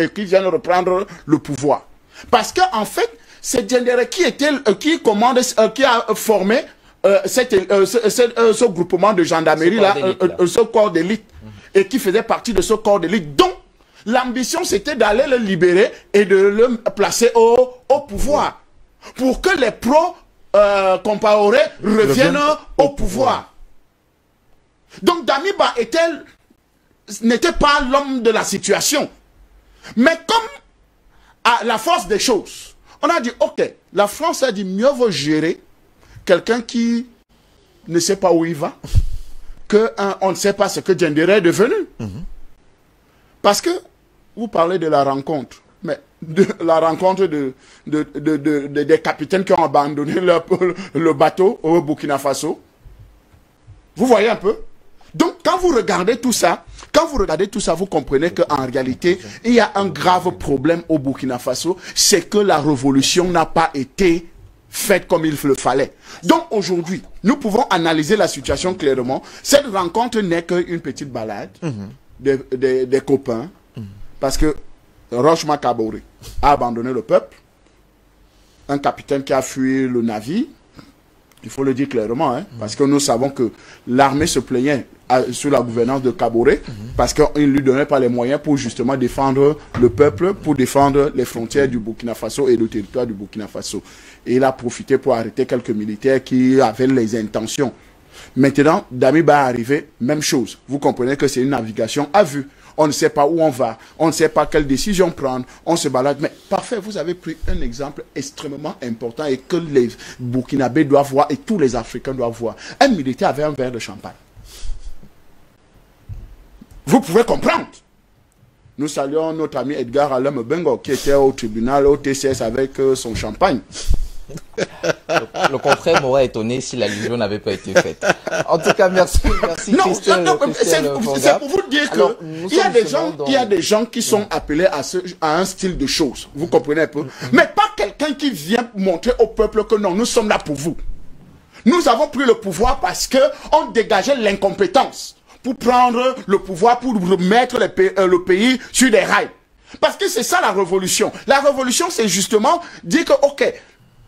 et qui viennent reprendre le pouvoir. Parce qu'en fait, c'est Diendéré qui a formé ce groupement de gendarmerie là, ce corps d'élite, et qui faisait partie de ce corps d'élite, dont l'ambition c'était d'aller le libérer et de le placer au pouvoir, pour que les pro-Compaoré reviennent au pouvoir. Donc Damiba n'était pas l'homme de la situation. Mais comme à la force des choses, on a dit, ok, la France a dit, mieux vaut gérer quelqu'un qui ne sait pas où il va, qu'on ne sait pas ce que Diendéré est devenu. Parce que, vous parlez de la rencontre, mais de la rencontre des capitaines qui ont abandonné le bateau au Burkina Faso. Vous voyez un peu? Donc, quand vous regardez tout ça, vous comprenez qu'en réalité, il y a un grave problème au Burkina Faso, c'est que la révolution n'a pas été faite comme il le fallait. Donc, aujourd'hui, nous pouvons analyser la situation clairement. Cette rencontre n'est qu'une petite balade des copains, parce que Rochma Kaboré a abandonné le peuple, un capitaine qui a fui le navire. Il faut le dire clairement, hein, parce que nous savons que l'armée se plaignait sous la gouvernance de Kaboré, parce qu'il ne lui donnait pas les moyens pour justement défendre le peuple, pour défendre les frontières du Burkina Faso et le territoire du Burkina Faso. Et il a profité pour arrêter quelques militaires qui avaient les intentions. Maintenant, Damiba est arrivé, même chose. Vous comprenez que c'est une navigation à vue. On ne sait pas où on va, on ne sait pas quelle décision prendre, on se balade. Mais parfait, vous avez pris un exemple extrêmement important et que les Burkinabés doivent voir et tous les Africains doivent voir. Un militaire avait un verre de champagne. Vous pouvez comprendre. Nous saluons notre ami Edgar Alem Bengo qui était au tribunal, au TCS avec son champagne. Le contraire m'aurait étonné si l'allusion n'avait pas été faite. En tout cas, merci Christelle. C'est pour vous dire qu'il y a des gens qui sont appelés à un style de choses. Vous comprenez un peu? Mais pas quelqu'un qui vient montrer au peuple que non, nous sommes là pour vous. Nous avons pris le pouvoir parce qu'on dégageait l'incompétence pour prendre le pouvoir, pour remettre le pays sur des rails. Parce que c'est ça la révolution. La révolution, c'est justement dire que, ok,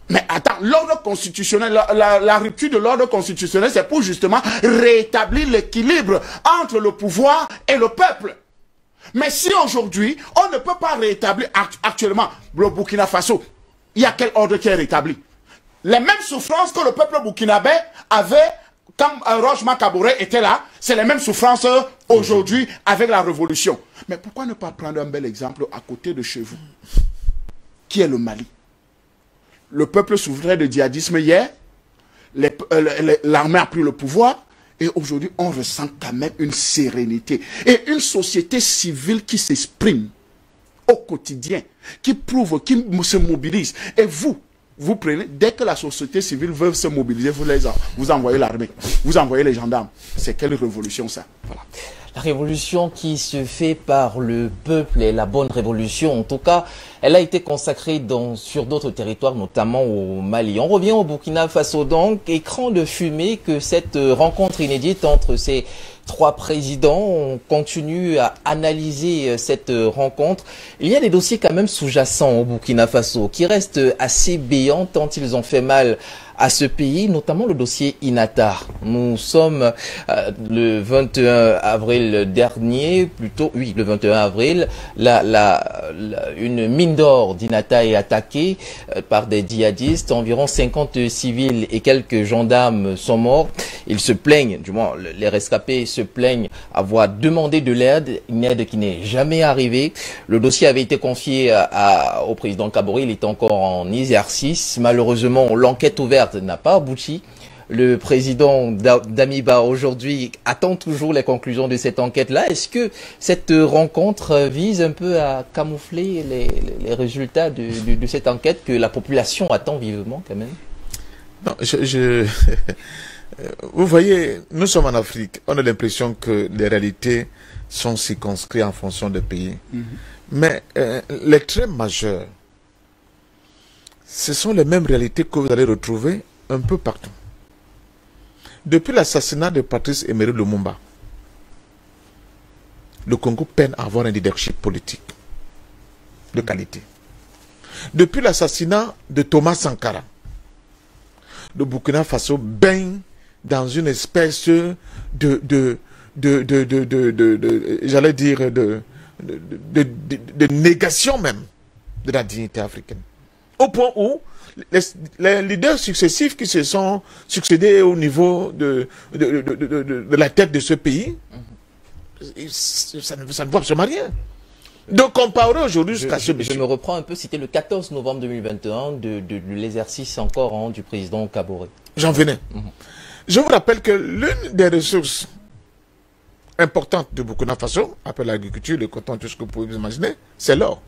mais attends, l'ordre constitutionnel, la rupture de l'ordre constitutionnel, c'est pour justement rétablir l'équilibre entre le pouvoir et le peuple. Mais si aujourd'hui, on ne peut pas rétablir actuellement le Burkina Faso, il y a quel ordre qui est rétabli? Les mêmes souffrances que le peuple burkinabé avait quand Rochma Kaboré était là, c'est les mêmes souffrances aujourd'hui avec la révolution. Mais pourquoi ne pas prendre un bel exemple à côté de chez vous, qui est le Mali? Le peuple souffrait de djihadisme hier, l'armée a pris le pouvoir, et aujourd'hui on ressent quand même une sérénité. Et une société civile qui s'exprime au quotidien, qui prouve, qui se mobilise. Et vous prenez, dès que la société civile veut se mobiliser, vous envoyez l'armée, vous envoyez les gendarmes. C'est quelle révolution ça? Voilà. La révolution qui se fait par le peuple est la bonne révolution. En tout cas, elle a été consacrée sur d'autres territoires, notamment au Mali. On revient au Burkina Faso donc, écran de fumée que cette rencontre inédite entre ces trois présidents. On continue à analyser cette rencontre. Il y a des dossiers quand même sous-jacents au Burkina Faso qui restent assez béants tant ils ont fait mal à ce pays, notamment le dossier Inatar. Nous sommes le 21 avril dernier, le 21 avril, une mine d'or d'Inatar est attaquée par des djihadistes. Environ 50 civils et quelques gendarmes sont morts. Ils se plaignent, du moins les rescapés se plaignent avoir demandé de l'aide, une aide qui n'est jamais arrivée. Le dossier avait été confié au président Kaboré, il est encore en exercice. Malheureusement, l'enquête ouverte n'a pas abouti. Le président Damiba aujourd'hui attend toujours les conclusions de cette enquête-là. Est-ce que cette rencontre vise un peu à camoufler les résultats de cette enquête que la population attend vivement quand même? Non, vous voyez, nous sommes en Afrique. On a l'impression que les réalités sont circonscrites en fonction des pays. Mais les traits majeurs, ce sont les mêmes réalités que vous allez retrouver un peu partout. Depuis l'assassinat de Patrice Emery Lumumba, le Congo peine à avoir un leadership politique. de qualité. Depuis l'assassinat de Thomas Sankara, le Burkina Faso baigne dans une espèce j'allais dire, de négation même de la dignité africaine. Au point où les leaders successifs qui se sont succédés au niveau de la tête de ce pays, ça ne voit absolument rien. Donc comparer aujourd'hui jusqu'à ce monsieur. Je me reprends un peu, c'était le 14 novembre 2021 de l'exercice encore du président Kaboré. J'en venais. Je vous rappelle que l'une des ressources importantes du Burkina Faso, après l'agriculture, le coton, tout ce que vous pouvez vous imaginer, c'est l'or.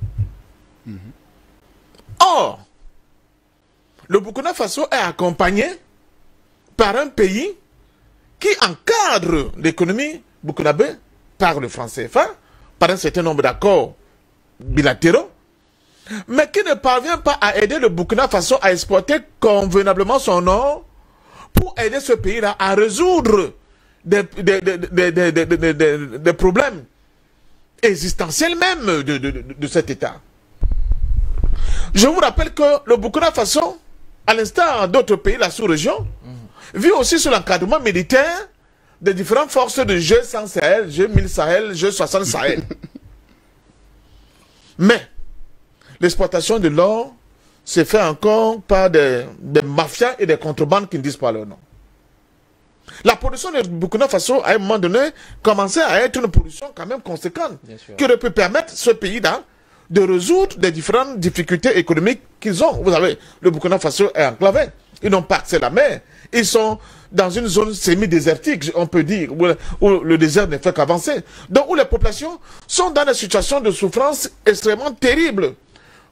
Or, le Burkina Faso est accompagné par un pays qui encadre l'économie burkinabé par le franc CFA, par un certain nombre d'accords bilatéraux, mais qui ne parvient pas à aider le Burkina Faso à exporter convenablement son or pour aider ce pays-là à résoudre des problèmes existentiels même de cet État. Je vous rappelle que le Burkina Faso, à l'instar d'autres pays de la sous-région, vit aussi sur l'encadrement militaire des différentes forces de G100 Sahel, G1000 Sahel, G60 Sahel. Mais l'exploitation de l'or se fait encore par des mafias et des contrebandes qui ne disent pas leur nom. La production du Burkina Faso, à un moment donné, commençait à être une production quand même conséquente, qui aurait pu permettre ce pays-là de résoudre des différentes difficultés économiques qu'ils ont. Vous savez, le Burkina Faso est enclavé. Ils n'ont pas accès à la mer. Ils sont dans une zone semi-désertique, on peut dire, où le désert ne fait qu'avancer. Donc, où les populations sont dans des situations de souffrance extrêmement terribles.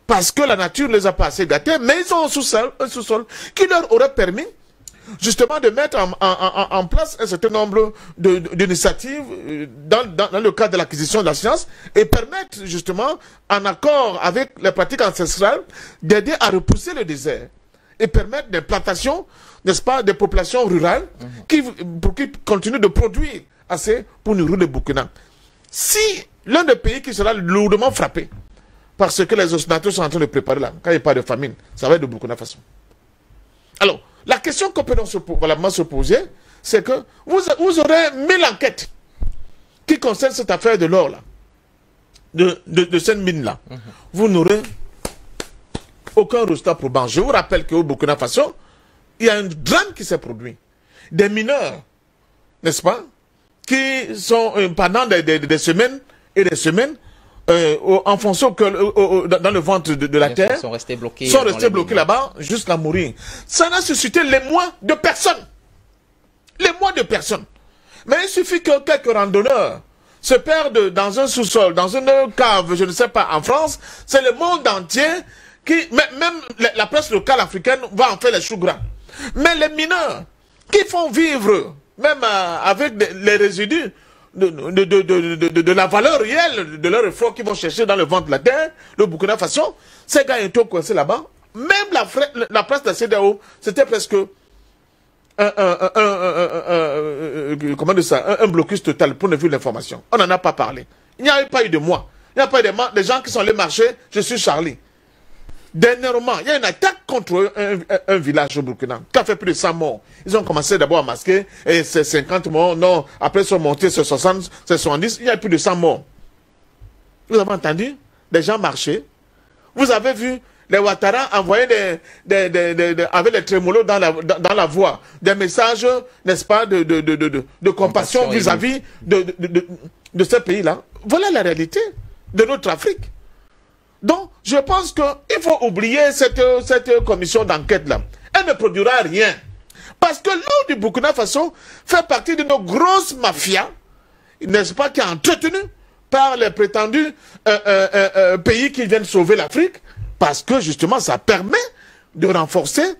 Parce que la nature ne les a pas assez gâtés, mais ils ont un sous-sol qui leur aurait permis justement de mettre en place un certain nombre d'initiatives dans le cadre de l'acquisition de la science et permettre justement, en accord avec les pratiques ancestrales, d'aider à repousser le désert et permettre des plantations, n'est-ce pas, des populations rurales qui continuent de produire assez pour nourrir le Burkina. Si l'un des pays qui sera lourdement frappé parce que les Occidentaux sont en train de préparer là, quand il n'y a pas de famine, ça va être le Burkina Faso. Alors, la question qu'on peut se poser, c'est que vous aurez 1000 enquêtes qui concernent cette affaire de l'or là, de cette mine là. Vous n'aurez aucun résultat probant. Je vous rappelle qu'au Burkina Faso, il y a un drame qui s'est produit. Des mineurs, n'est-ce pas, qui sont pendant des semaines et des semaines enfoncés dans le ventre de la terre, sont restés bloqués là-bas jusqu'à mourir. Ça n'a suscité l'émoi de personne. L'émoi de personne. Mais il suffit que quelques randonneurs se perdent dans un sous-sol, dans une cave, je ne sais pas, en France, c'est le monde entier qui, même la presse locale africaine va en faire les choux gras. Mais les mineurs qui font vivre, même avec les résidus, de la valeur réelle de leur effort qu'ils vont chercher dans le ventre de la terre, le Burkina Faso, ces gars étaient coincés là-bas. Même la presse de la CEDEAO, c'était presque comment dire ça, un blocus total pour ne vue l'information. On n'en a pas parlé. Il n'y a pas eu de moi. Il n'y a pas eu des gens qui sont allés marcher, je suis Charlie. Dernièrement, il y a une attaque contre un village au Burkina qui a fait plus de 100 morts. Ils ont commencé d'abord à masquer, et c'est 50 morts, non, après ils sont montés, c'est 60, c'est 70, il y a plus de 100 morts. Vous avez entendu? Des gens marcher. Vous avez vu les Ouattara envoyer avec les trémolos dans la voie, des messages, n'est-ce pas, de compassion vis-à-vis de ce pays-là. Voilà la réalité de notre Afrique. Donc, je pense qu'il faut oublier cette commission d'enquête-là. Elle ne produira rien. Parce que l'eau du Burkina Faso fait partie de nos grosses mafias, n'est-ce pas, qui est entretenue par les prétendus pays qui viennent sauver l'Afrique, parce que justement, ça permet de renforcer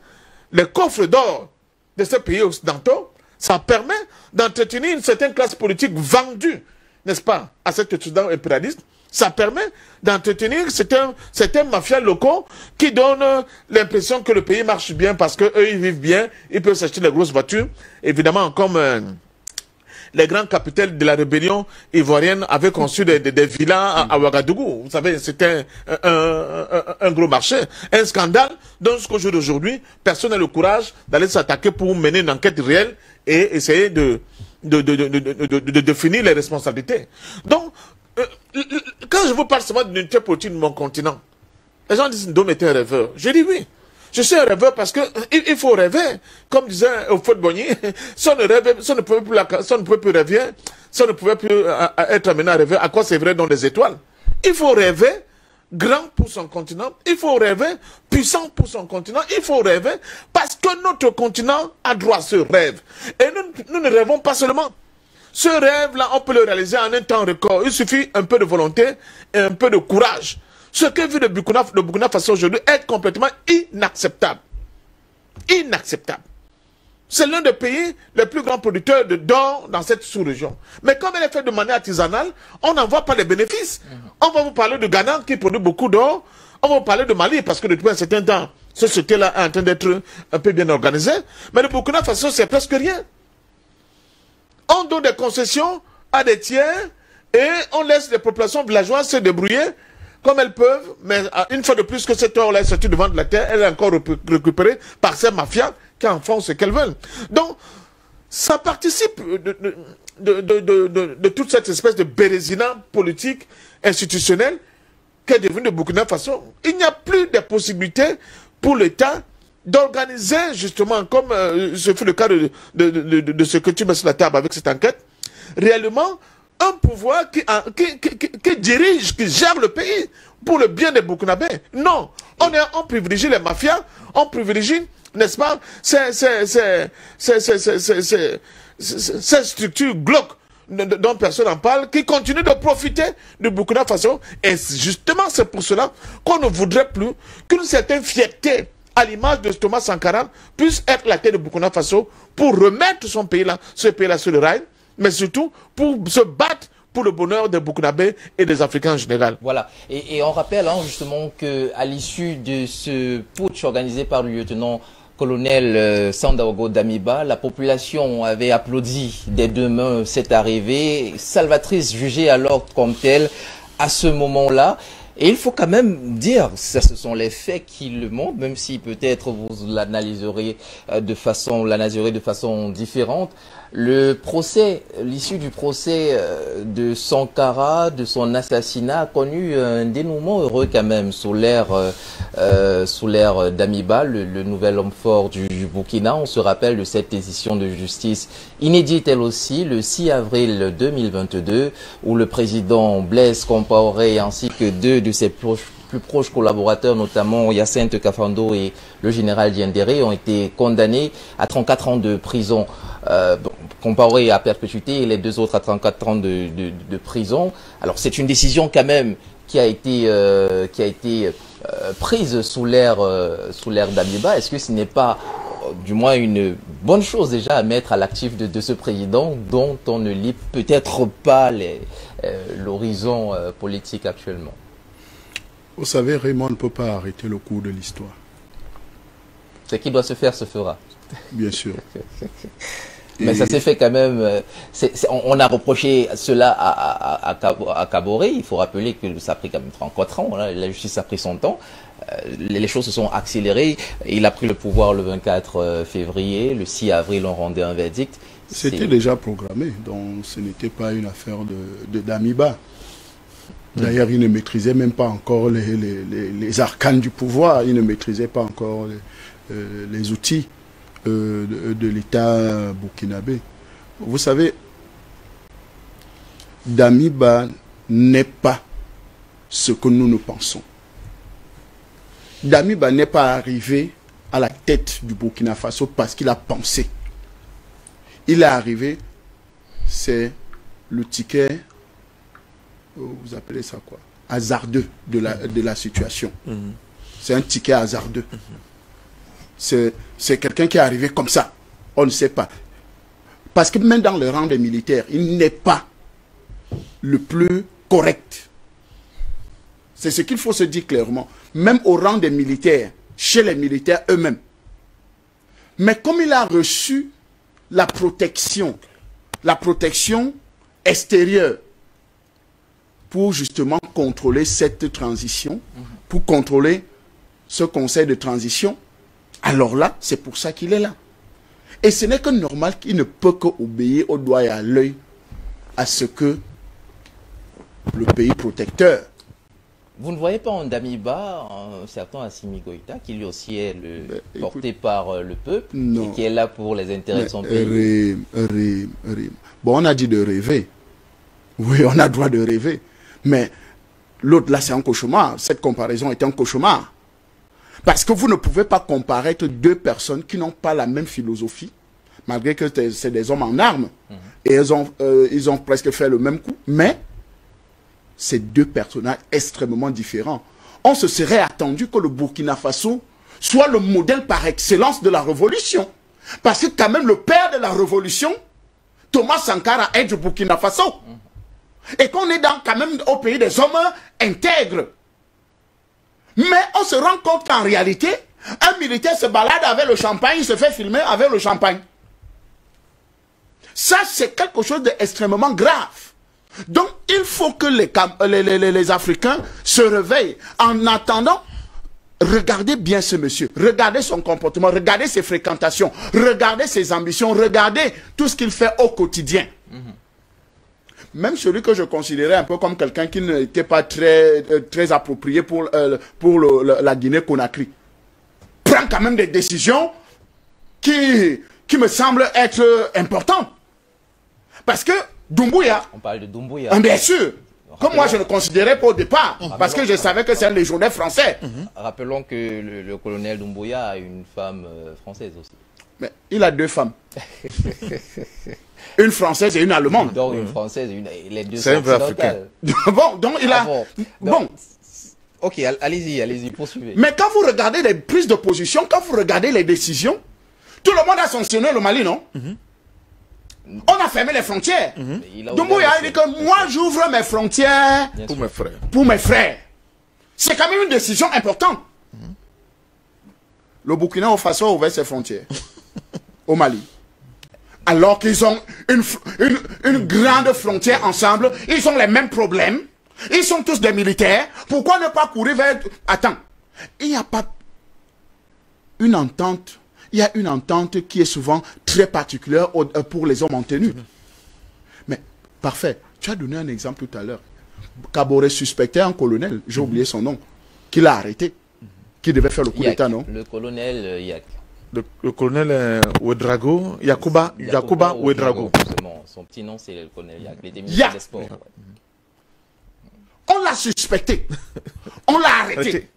les coffres d'or de ces pays occidentaux. Ça permet d'entretenir une certaine classe politique vendue, n'est-ce pas, à cet Occident impérialiste. Ça permet d'entretenir certains mafias locaux qui donnent l'impression que le pays marche bien parce qu'eux, ils vivent bien, ils peuvent s'acheter des grosses voitures. Évidemment, comme les grands capitales de la rébellion ivoirienne avaient conçu des villas à Ouagadougou. Vous savez, c'était un gros marché, un scandale. Donc, jusqu'au jour d'aujourd'hui, personne n'a le courage d'aller s'attaquer pour mener une enquête réelle et essayer de définir les responsabilités. Donc, quand je vous parle seulement d'une unité politique de mon continent, les gens disent Ndom était un rêveur. Je dis oui. Je suis un rêveur parce que il faut rêver. Comme disait au Fouad Bonny, si on ne pouvait plus rêver, si on ne pouvait plus être amené à rêver, à quoi c'est vrai dans les étoiles? Il faut rêver grand pour son continent, il faut rêver puissant pour son continent, il faut rêver parce que notre continent a droit à ce rêve. Et nous ne rêvons pas seulement. Ce rêve-là, on peut le réaliser en un temps record. Il suffit un peu de volonté et un peu de courage. Ce que vit le Burkina Faso aujourd'hui est complètement inacceptable. Inacceptable. C'est l'un des pays les plus grands producteurs d'or dans cette sous-région. Mais comme elle est faite de manière artisanale, on n'en voit pas les bénéfices. On va vous parler de Ghana qui produit beaucoup d'or. On va vous parler de Mali parce que depuis un certain temps, ce société-là est en train d'être un peu bien organisé. Mais le Burkina Faso, c'est presque rien. On donne des concessions à des tiers et on laisse les populations villageoises se débrouiller comme elles peuvent, mais une fois de plus que cette or-là est sortie devant de la terre, elle est encore récupérée par ces mafias qui en font ce qu'elles veulent. Donc, ça participe de toute cette espèce de bérésinat politique, institutionnel, qui est devenu le Burkina Faso. Il n'y a plus de possibilités pour l'État d'organiser, justement, comme ce fut le cas de ce que tu mets sur la table avec cette enquête, réellement un pouvoir qui dirige, qui gère le pays pour le bien des Burkinabés. Non, on privilégie les mafias, on privilégie, n'est-ce pas, ces structures glauques dont personne n'en parle, qui continuent de profiter du Burkina Faso. Et justement, c'est pour cela qu'on ne voudrait plus qu'une certaine fierté, à l'image de Thomas Sankara, puisse être la tête de Burkina Faso pour remettre ce pays-là sur le rail, mais surtout pour se battre pour le bonheur des Burkinabés et des Africains en général. Voilà. Et on rappelle justement qu'à l'issue de ce putsch organisé par le lieutenant-colonel Sandaogo Damiba, la population avait applaudi des deux mains cette arrivée, salvatrice jugée alors comme telle à ce moment-là. Et il faut quand même dire, ça, ce sont les faits qui le montrent, même si peut-être vous l'analyserez de façon différente. Le procès, l'issue du procès de Sankara, de son assassinat, a connu un dénouement heureux quand même sous l'ère Damiba, le nouvel homme fort du Burkina. On se rappelle de cette décision de justice inédite elle aussi, le 6 avril 2022, où le président Blaise Compaoré ainsi que deux de ses plus proches collaborateurs, notamment Hyacinthe Kafando et le général Diendéré, ont été condamnés à 34 ans de prison. Compaoré à perpétuité et les deux autres à 34 ans de prison. Alors c'est une décision quand même qui a été prise sous l'ère Damiba. Est-ce que ce n'est pas du moins une bonne chose déjà à mettre à l'actif de ce président dont on ne lit peut-être pas l'horizon politique actuellement? Vous savez, Raymond ne peut pas arrêter le cours de l'histoire. Ce qui doit se faire se fera. Bien sûr. Mais ça s'est fait quand même. On a reproché cela à Kaboré. Il faut rappeler que ça a pris quand même 34 ans. Là, la justice a pris son temps. Les choses se sont accélérées. Il a pris le pouvoir le 24 février. Le 6 avril, on rendait un verdict. C'était déjà programmé. Donc, ce n'était pas une affaire de Damiba. D'ailleurs, il ne maîtrisait même pas encore les arcanes du pouvoir. Il ne maîtrisait pas encore les outils de l'État burkinabé. Vous savez, Damiba n'est pas ce que nous ne pensons. Damiba n'est pas arrivé à la tête du Burkina Faso parce qu'il a pensé. Il est arrivé, c'est le ticket, vous appelez ça quoi, hasardeux de la situation. C'est un ticket hasardeux. C'est quelqu'un qui est arrivé comme ça. On ne sait pas. Parce que même dans le rang des militaires, il n'est pas le plus correct. C'est ce qu'il faut se dire clairement. Même au rang des militaires, chez les militaires eux-mêmes. Mais comme il a reçu la protection la protection extérieure pour justement contrôler cette transition, pour contrôler ce conseil de transition, alors là, c'est pour ça qu'il est là. Et ce n'est que normal qu'il ne peut qu'obéir au doigt et à l'œil à ce que le pays protecteur. Vous ne voyez pas en Damiba un certain Assimi Goïta qui lui aussi est porté par le peuple et qui est là pour les intérêts de son pays? Bon, on a dit de rêver. Oui, on a le droit de rêver. Mais l'autre là, c'est un cauchemar. Cette comparaison est un cauchemar. Parce que vous ne pouvez pas comparer deux personnes qui n'ont pas la même philosophie, malgré que c'est des hommes en armes. Et ils ont presque fait le même coup. Mais c'est deux personnages extrêmement différents. On se serait attendu que le Burkina Faso soit le modèle par excellence de la révolution. Parce que quand même le père de la révolution, Thomas Sankara, est du Burkina Faso. Et qu'on est quand même au pays des hommes intègres. Mais on se rend compte qu'en réalité, un militaire se balade avec le champagne, il se fait filmer avec le champagne. Ça, c'est quelque chose d'extrêmement grave. Donc, il faut que les Africains se réveillent. En attendant, regardez bien ce monsieur. Regardez son comportement, regardez ses fréquentations, regardez ses ambitions, regardez tout ce qu'il fait au quotidien. Même celui que je considérais un peu comme quelqu'un qui n'était pas très approprié pour la Guinée-Conakry prend quand même des décisions qui me semblent être importantes. Parce que Doumbouya... On parle de Doumbouya. Bien sûr. Comme moi, je ne considérais pas au départ. Parce que je savais que c'est un légionnaire français. Rappelons que le colonel Doumbouya a une femme française aussi. Mais il a deux femmes. Une française et une allemande. Donc une française et les deux sont occidentales. Bon, donc il a... Bon. Ok, allez-y, poursuivez. Mais quand vous regardez les prises de position, quand vous regardez les décisions, tout le monde a sanctionné le Mali, non? On a fermé les frontières. Doumbouya a dit que moi j'ouvre mes frontières pour mes frères. C'est quand même une décision importante. Le Burkina Faso a ouvert ses frontières au Mali. Alors qu'ils ont une grande frontière ensemble, ils ont les mêmes problèmes, ils sont tous des militaires. Pourquoi ne pas courir vers... Attends, il n'y a pas une entente. Il y a une entente qui est souvent très particulière pour les hommes en tenue. Mais, parfait. Tu as donné un exemple tout à l'heure. Kaboré suspectait un colonel, j'ai oublié son nom, qui l'a arrêté, qui devait faire le coup d'état, non? Le colonel Yak. Le colonel Ouedraogo, Yacouba Ouedraogo. Son petit nom, c'est le colonel Yak. Il était ministre des Sports. On l'a suspecté. On l'a arrêté.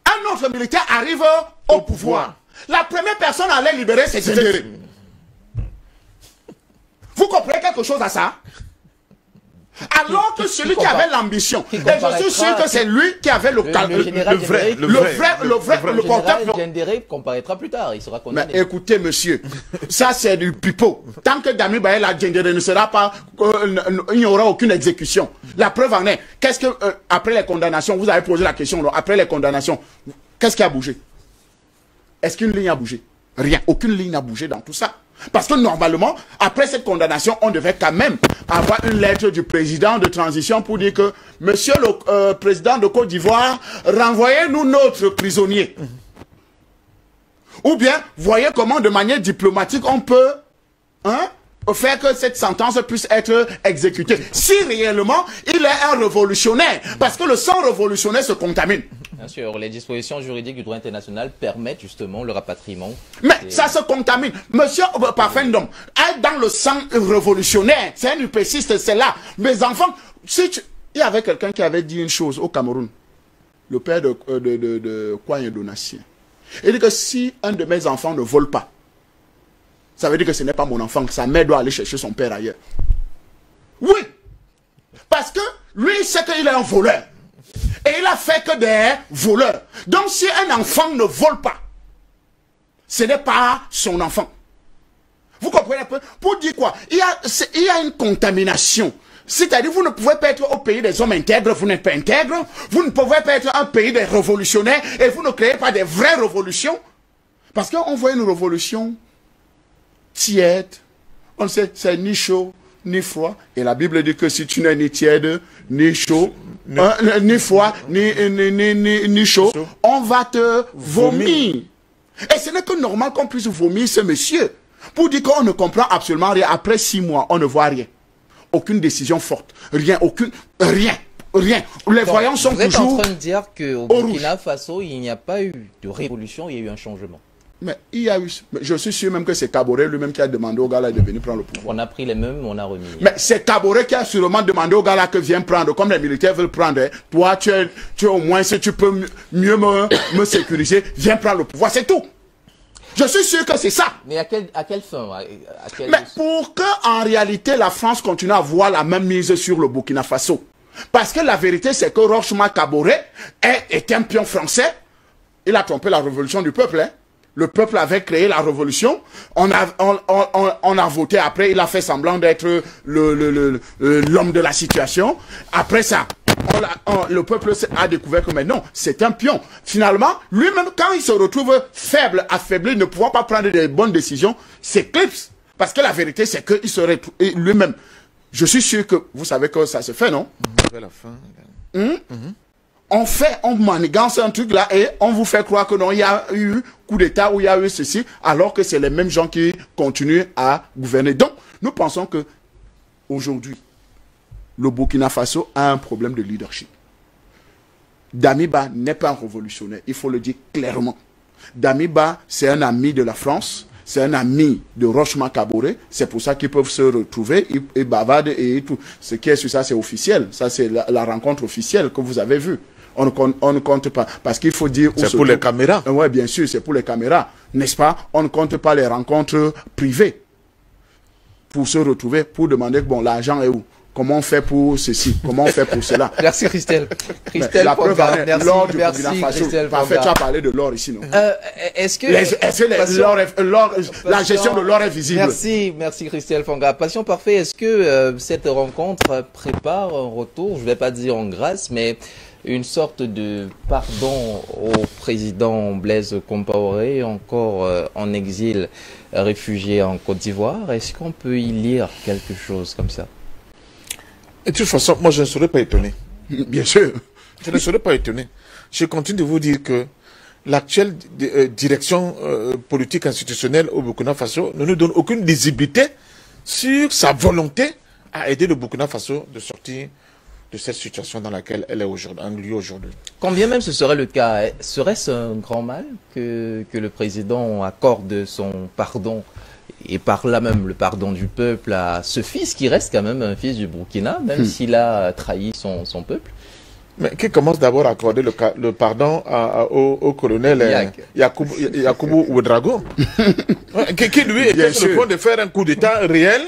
Un autre militaire arrive au pouvoir. La première personne à aller libérer, c'est Djendéré. Vous comprenez quelque chose à ça? Alors que celui qui avait l'ambition, et je suis sûr que c'est lui qui avait le général Djendéré comparaîtra plus tard, il sera condamné. Mais écoutez, monsieur, ça c'est du pipeau. Tant que Dami Baël Djendéré ne sera pas, il n'y aura aucune exécution. La preuve en est, qu'est-ce que, après les condamnations, vous avez posé la question, après les condamnations, qu'est-ce qui a bougé? Est-ce qu'une ligne a bougé? Rien, aucune ligne n'a bougé dans tout ça. Parce que normalement, après cette condamnation, on devait quand même avoir une lettre du président de transition pour dire que, monsieur le président de Côte d'Ivoire, renvoyez-nous notre prisonnier. Ou bien, voyez comment de manière diplomatique on peut faire que cette sentence puisse être exécutée. Si réellement, il est un révolutionnaire. Parce que le sang révolutionnaire se contamine. Bien sûr, les dispositions juridiques du droit international permettent justement le rapatriement. Mais ça se contamine. Monsieur Parfendom, être dans le sang révolutionnaire, c'est un upéciste, c'est là. Mes enfants, il y avait quelqu'un qui avait dit une chose au Cameroun, le père de Kwame Donatien. Il dit que si un de mes enfants ne vole pas, ça veut dire que ce n'est pas mon enfant, sa mère doit aller chercher son père ailleurs. Oui, parce que lui, il sait qu'il est un voleur. Et il a fait que des voleurs. Donc si un enfant ne vole pas, ce n'est pas son enfant. Vous comprenez un peu? Pour dire quoi? Il y a une contamination. C'est-à-dire, vous ne pouvez pas être au pays des hommes intègres, vous n'êtes pas intègre. Vous ne pouvez pas être un pays des révolutionnaires et vous ne créez pas des vraies révolutions. Parce qu'on voit une révolution tiède, On sait, c'est ni chaud, ni froid. Et la Bible dit que si tu n'es ni tiède, ni chaud, ni froid, ni chaud, on va te vomir. Et ce n'est que normal qu'on puisse vomir ce monsieur. Pour dire qu'on ne comprend absolument rien. Après 6 mois, on ne voit rien. Aucune décision forte. Rien, rien. Les voyants sont toujours... Vous êtes en train de dire qu'au Burkina Faso, il n'y a pas eu de révolution, il y a eu un changement. Mais il y a eu... Je suis sûr même que c'est Kaboré lui-même qui a demandé au gars là de venir prendre le pouvoir. On a pris les mêmes, on a remis. Mais c'est Kaboré qui a sûrement demandé au gars là que viens prendre, comme les militaires veulent prendre. Toi, tu es au moins, si tu peux mieux me sécuriser, viens prendre le pouvoir, c'est tout. Je suis sûr que c'est ça. Mais à quelle fin Mais pour que, en réalité, la France continue à voir la même mise sur le Burkina Faso. Parce que la vérité, c'est que Roch-Marc Kaboré est un pion français. Il a trompé la révolution du peuple. Hein. Le peuple avait créé la révolution. On a voté après. Il a fait semblant d'être l'homme de la situation. Après ça, le peuple a découvert que mais non, c'est un pion. Finalement, lui-même, quand il se retrouve faible, affaibli, ne pouvant pas prendre des bonnes décisions, s'éclipse. Parce que la vérité, c'est qu'il serait lui-même. Je suis sûr que vous savez que ça se fait, non? La fin. On manigance un truc là et on vous fait croire que non, il y a eu coup d'État ou il y a eu ceci, alors que c'est les mêmes gens qui continuent à gouverner. Donc, nous pensons que aujourd'hui, le Burkina Faso a un problème de leadership. Damiba n'est pas un révolutionnaire, il faut le dire clairement. Damiba, c'est un ami de la France, c'est un ami de Roch-Marc Kaboré, c'est pour ça qu'ils peuvent se retrouver, ils bavardent et tout. Ce qui est sur ça, c'est officiel. Ça, c'est la rencontre officielle que vous avez vue. On ne compte pas. Parce qu'il faut dire... C'est pour les caméras. Oui, bien sûr, c'est pour les caméras. N'est-ce pas? On ne compte pas les rencontres privées. Pour se retrouver, pour demander, bon, l'argent est où? Comment on fait pour ceci? Comment on fait pour cela? Merci Christelle. Christelle, la preuve, l'or du merci Burkina Faso. Parfait, tu as parlé de l'or ici, non? Est-ce que la gestion de l'or est visible? Merci Christelle Fanga. Passion parfait, est-ce que cette rencontre prépare un retour, je ne vais pas dire en grâce, mais une sorte de pardon au président Blaise Compaoré, encore en exil, réfugié en Côte d'Ivoire? Est-ce qu'on peut y lire quelque chose comme ça? Et de toute façon, moi, je ne serais pas étonné. Bien sûr. Je ne serais pas étonné. Je continue de vous dire que l'actuelle direction politique institutionnelle au Burkina Faso ne nous donne aucune visibilité sur sa volonté à aider le Burkina Faso de sortir de cette situation dans laquelle elle est aujourd'hui. Quand bien même ce serait le cas, serait-ce un grand mal que le président accorde son pardon et par là même le pardon du peuple à ce fils qui reste quand même un fils du Burkina, même s'il a trahi son peuple? Mais qui commence d'abord à accorder le pardon au colonel Yakubu Ouedraogo, qui lui était sur le point de faire un coup d'État réel,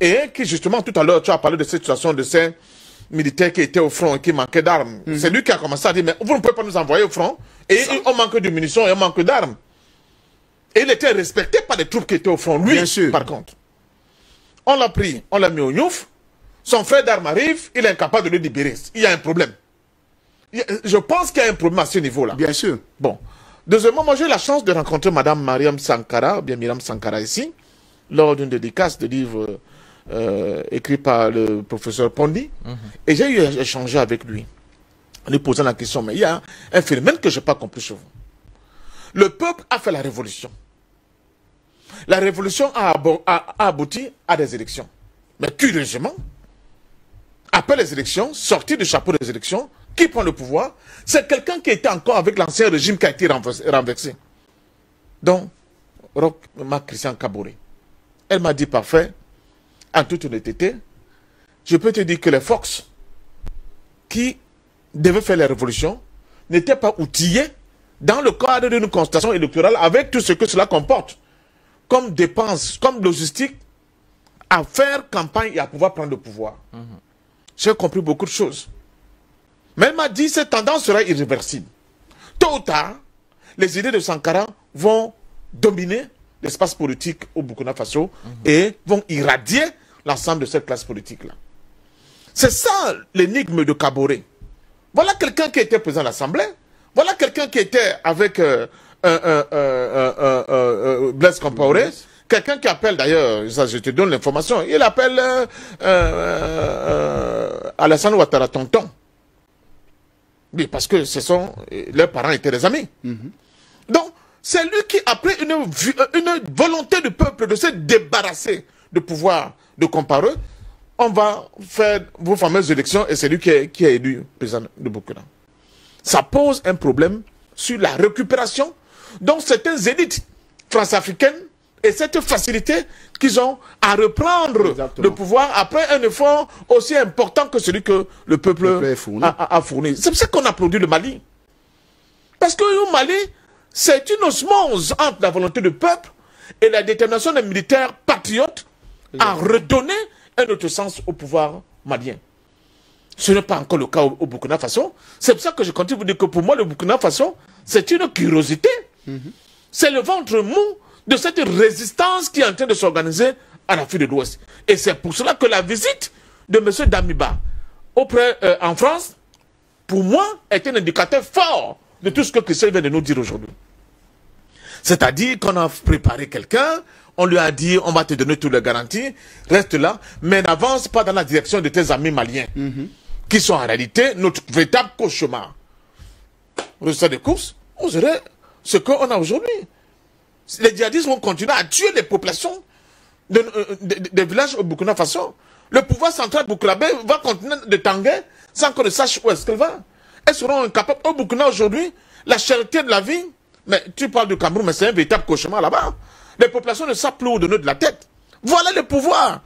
et qui justement tout à l'heure tu as parlé de cette situation de ces militaires qui étaient au front et qui manquaient d'armes. C'est lui qui a commencé à dire mais vous ne pouvez pas nous envoyer au front, et on manque de munitions et on manque d'armes. Et il était respecté par les troupes qui étaient au front. Lui, par contre, on l'a pris, on l'a mis au Niouf, son frère d'armes arrive, il est incapable de le libérer. Il y a un problème. Je pense qu'il y a un problème à ce niveau-là. Bien sûr. Bon. Deuxièmement, moi j'ai eu la chance de rencontrer Madame Mariam Sankara, ou bien Myriam Sankara ici, lors d'une dédicace de livre écrit par le professeur Pondi. Et j'ai eu échangé avec lui, en lui posant la question, mais il y a un phénomène que je n'ai pas compris chez vous. Le peuple a fait la révolution. La révolution a abouti à des élections. Mais curieusement, après les élections, sorti du chapeau des élections, qui prend le pouvoir? C'est quelqu'un qui était encore avec l'ancien régime qui a été renversé. Donc, Roch-Marc Kaboré. Elle m'a dit parfait, en toute honnêteté, je peux te dire que les Fox qui devaient faire la révolution n'étaient pas outillés dans le cadre d'une consultation électorale avec tout ce que cela comporte, comme dépenses, comme logistique, à faire campagne et à pouvoir prendre le pouvoir. J'ai compris beaucoup de choses. Mais elle m'a dit que cette tendance sera irréversible. Tôt ou tard, les idées de Sankara vont dominer l'espace politique au Burkina Faso et vont irradier l'ensemble de cette classe politique-là. C'est ça l'énigme de Kaboré. Voilà quelqu'un qui était président de l'Assemblée. Voilà quelqu'un qui était avec Blaise Compaoré, quelqu'un qui appelle d'ailleurs, ça je te donne l'information, il appelle Alassane Ouattara tonton. Oui, parce que leurs parents étaient des amis. Donc, c'est lui qui, après une volonté du peuple de se débarrasser du pouvoir de Compaoré, on va faire vos fameuses élections et c'est lui qui est élu président de Burkina. Ça pose un problème sur la récupération. Donc, certaines élites france-africaines et cette facilité qu'ils ont à reprendre le pouvoir après un effort aussi important que celui que le peuple a fourni. C'est pour ça qu'on applaudit le Mali. Parce que le Mali, c'est une osmose entre la volonté du peuple et la détermination des militaires patriotes à redonner un autre sens au pouvoir malien. Ce n'est pas encore le cas au Burkina Faso. C'est pour ça que je continue de vous dire que pour moi, le Burkina Faso, c'est une curiosité. C'est le ventre mou de cette résistance qui est en train de s'organiser en Afrique de l'Ouest. Et c'est pour cela que la visite de M. Damiba en France, pour moi, est un indicateur fort de tout ce que Christian vient de nous dire aujourd'hui. C'est-à-dire qu'on a préparé quelqu'un, on lui a dit, on va te donner toutes les garanties, reste là, mais n'avance pas dans la direction de tes amis maliens, qui sont en réalité notre véritable cauchemar. Résultat de course, on dirait ce qu'on a aujourd'hui. Les djihadistes vont continuer à tuer les populations des villages au Burkina Faso. Le pouvoir central burkinabé va continuer de tanguer sans qu'on ne sache où est-ce qu'elle va. Elles seront incapables. Au Burkina aujourd'hui, la cherté de la vie, mais tu parles du Cameroun, mais c'est un véritable cauchemar là-bas. Les populations ne savent plus où donner de la tête. Voilà le pouvoir.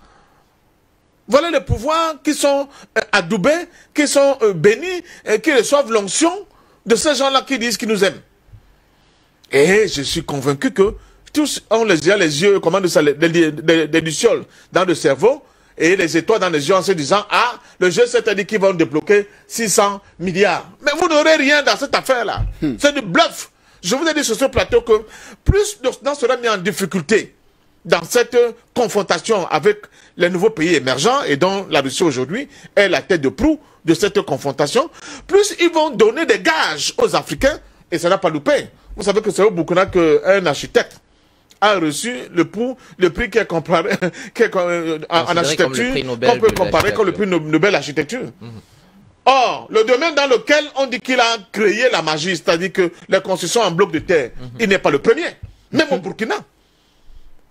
Voilà les pouvoirs qui sont adoubés, qui sont bénis, et qui reçoivent l'onction de ces gens-là qui disent qu'ils nous aiment. Et je suis convaincu que tous ont les yeux, comment dire ça, des lucioles dans le cerveau et les étoiles dans les yeux en se disant, ah, le jeu s'est dit qu'ils vont débloquer 600 milliards. Mais vous n'aurez rien dans cette affaire-là. C'est du bluff. Je vous ai dit sur ce plateau que plus l'Occident sera mis en difficulté dans cette confrontation avec les nouveaux pays émergents et dont la Russie aujourd'hui est la tête de proue de cette confrontation, plus ils vont donner des gages aux Africains et ça n'a pas loupé. Vous savez que c'est au Burkina qu'un architecte a reçu le prix qui est comparé en architecture, qu'on peut comparer comme le prix Nobel d'architecture. Or, le domaine dans lequel on dit qu'il a créé la magie, c'est-à-dire que les constructions en bloc de terre, il n'est pas le premier, même au Burkina.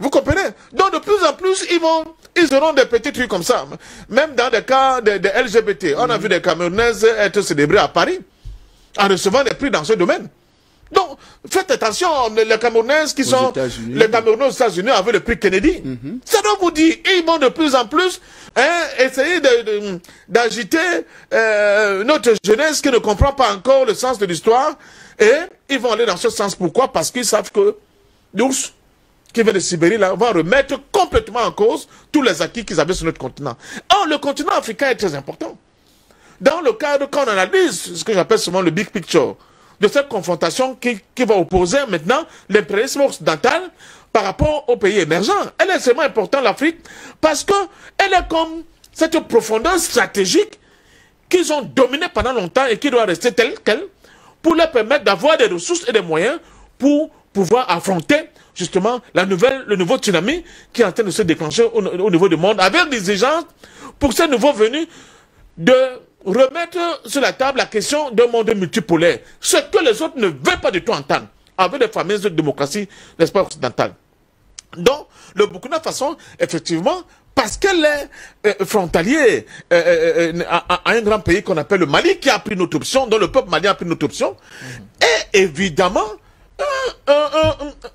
Vous comprenez? Donc de plus en plus, ils auront des petits trucs comme ça. Même dans des cas de LGBT, on a vu des Camerounaises être célébrées à Paris, en recevant des prix dans ce domaine. Donc, faites attention, les Camerounaises qui sont les Camerounais aux États-Unis avec le prix Kennedy. Ça doit vous dire, ils vont de plus en plus essayer d'agiter notre jeunesse qui ne comprend pas encore le sens de l'histoire. Et ils vont aller dans ce sens. Pourquoi? Parce qu'ils savent que l'ours qui vient de Sibérie là, va remettre complètement en cause tous les acquis qu'ils avaient sur notre continent. Or, le continent africain est très important. Dans le cadre, quand on analyse ce que j'appelle souvent le big picture, de cette confrontation qui va opposer maintenant l'impérialisme occidental par rapport aux pays émergents. Elle est extrêmement importante, l'Afrique, parce qu'elle est comme cette profondeur stratégique qu'ils ont dominée pendant longtemps et qui doit rester telle qu'elle pour leur permettre d'avoir des ressources et des moyens pour pouvoir affronter justement le nouveau tsunami qui est en train de se déclencher au niveau du monde avec l'exigence pour ces nouveaux venus de remettre sur la table la question d'un monde multipolaire. Ce que les autres ne veulent pas du tout entendre avec les fameuses démocraties, n'est-ce pas, occidentales. Donc, le Burkina Faso, effectivement, parce qu'elle est frontalier à un grand pays qu'on appelle le Mali, qui a pris notre option, dont le peuple malien a pris notre option, est évidemment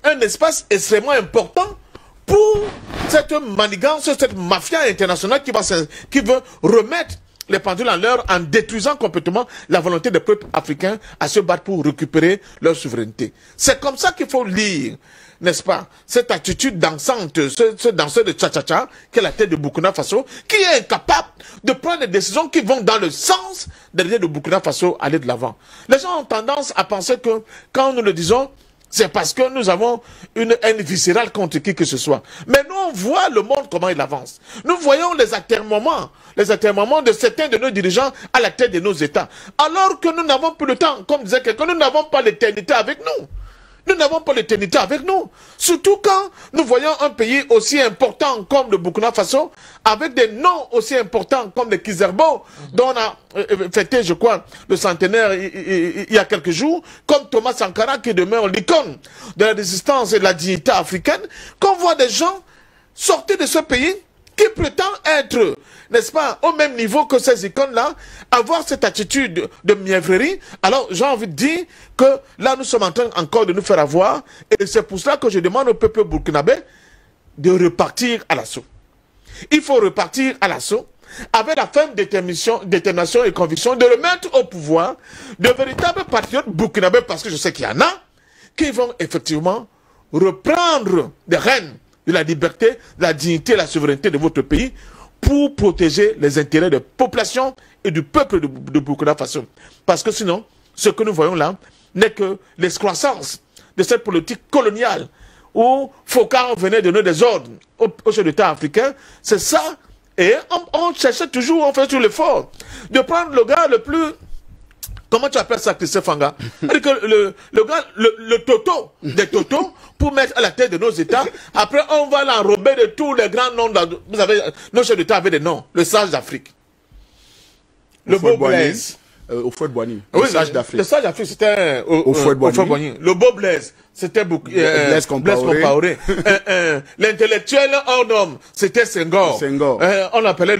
un espace extrêmement important pour cette manigance, cette mafia internationale qui veut remettre les pendules en l'heure en détruisant complètement la volonté des peuples africains à se battre pour récupérer leur souveraineté. C'est comme ça qu'il faut lire, n'est-ce pas, cette attitude dansante, ce danseur de tcha-tcha-tcha, qui est la tête de Burkina Faso, qui est incapable de prendre des décisions qui vont dans le sens d'aider le Burkina Faso à aller de l'avant. Les gens ont tendance à penser que quand nous le disons, c'est parce que nous avons une haine viscérale contre qui que ce soit. Mais nous, on voit le monde, comment il avance. Nous voyons les atermoiements de certains de nos dirigeants à la tête de nos États. Alors que nous n'avons plus le temps, comme disait quelqu'un, nous n'avons pas l'éternité avec nous. Nous n'avons pas l'éternité avec nous. Surtout quand nous voyons un pays aussi important comme le Burkina Faso, avec des noms aussi importants comme le Kizerbo, dont on a fêté, je crois, le centenaire il y a quelques jours, comme Thomas Sankara qui demeure l'icône de la résistance et de la dignité africaine, qu'on voit des gens sortir de ce pays qui prétend être, n'est-ce pas, au même niveau que ces icônes-là, avoir cette attitude de mièvrerie. Alors, j'ai envie de dire que là, nous sommes en train encore de nous faire avoir, et c'est pour cela que je demande au peuple burkinabé de repartir à l'assaut. Il faut repartir à l'assaut avec la ferme détermination et conviction de remettre au pouvoir de véritables patriotes burkinabés, parce que je sais qu'il y en a, qui vont effectivement reprendre les rênes de la liberté, de la dignité et la souveraineté de votre pays pour protéger les intérêts des populations et du peuple de Burkina Faso. Parce que sinon, ce que nous voyons là n'est que l'excroissance de cette politique coloniale où Fokar venait donner des ordres aux chefs d'État africains. C'est ça. Et on cherchait toujours, on fait toujours l'effort de prendre le gars le plus... Comment tu appelles ça, Christophe Fanga? Le gars, le toto des totos, pour mettre à la tête de nos États. Après, on va l'enrober de tous les grands noms. Vous avez, nos chefs d'État avaient des noms. Le sage d'Afrique. Le beau Blaise. Au Fouet de Boigny. Oui, le sage d'Afrique. Le sage d'Afrique, c'était au Fouet de Boigny. Le beau Blaise, c'était Blaise Compaoré. L'intellectuel hors norme, c'était Senghor. On l'appelait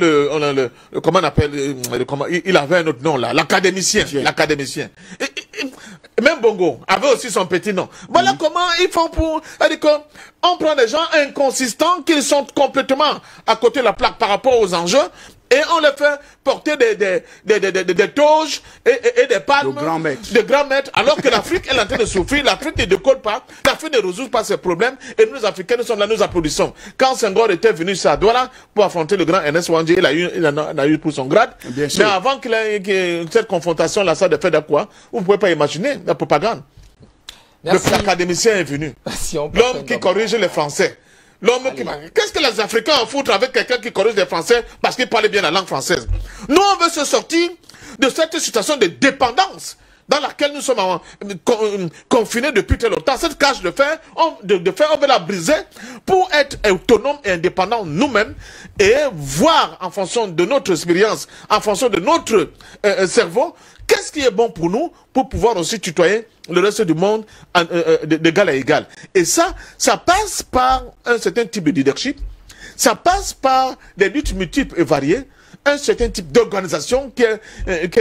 comment on appelle, il avait un autre nom là, l'académicien. L'académicien. Même Bongo avait aussi son petit nom. Voilà comment ils font pour... On prend des gens inconsistants qui sont complètement à côté de la plaque par rapport aux enjeux et on les fait porter des toges et des palmes de grands maîtres, alors que l'Afrique est en train de souffrir, l'Afrique ne décolle pas, l'Afrique ne résout pas ses problèmes et nous, Africains, nous sommes là, nous applaudissons. Quand Senghor était venu à Douala pour affronter le grand Ernest Ouandjé, il en a eu pour son grade. Mais avant qu'il ait cette confrontation-là, ça de fait de quoi? Vous ne pouvez pas imaginer la propagande. L'académicien est venu. L'homme qui corrige les Français. Qu'est-ce que les Africains en foutent avec quelqu'un qui corrige les Français parce qu'il parlait bien la langue française? Nous, on veut se sortir de cette situation de dépendance dans laquelle nous sommes confinés depuis très longtemps. Cette cage de fer, on veut la briser pour être autonome et indépendant nous-mêmes et voir en fonction de notre expérience, en fonction de notre cerveau, qu'est-ce qui est bon pour nous pour pouvoir aussi tutoyer le reste du monde d'égal à égal. Et ça passe par un certain type de leadership, ça passe par des luttes multiples et variées, un certain type d'organisation qui est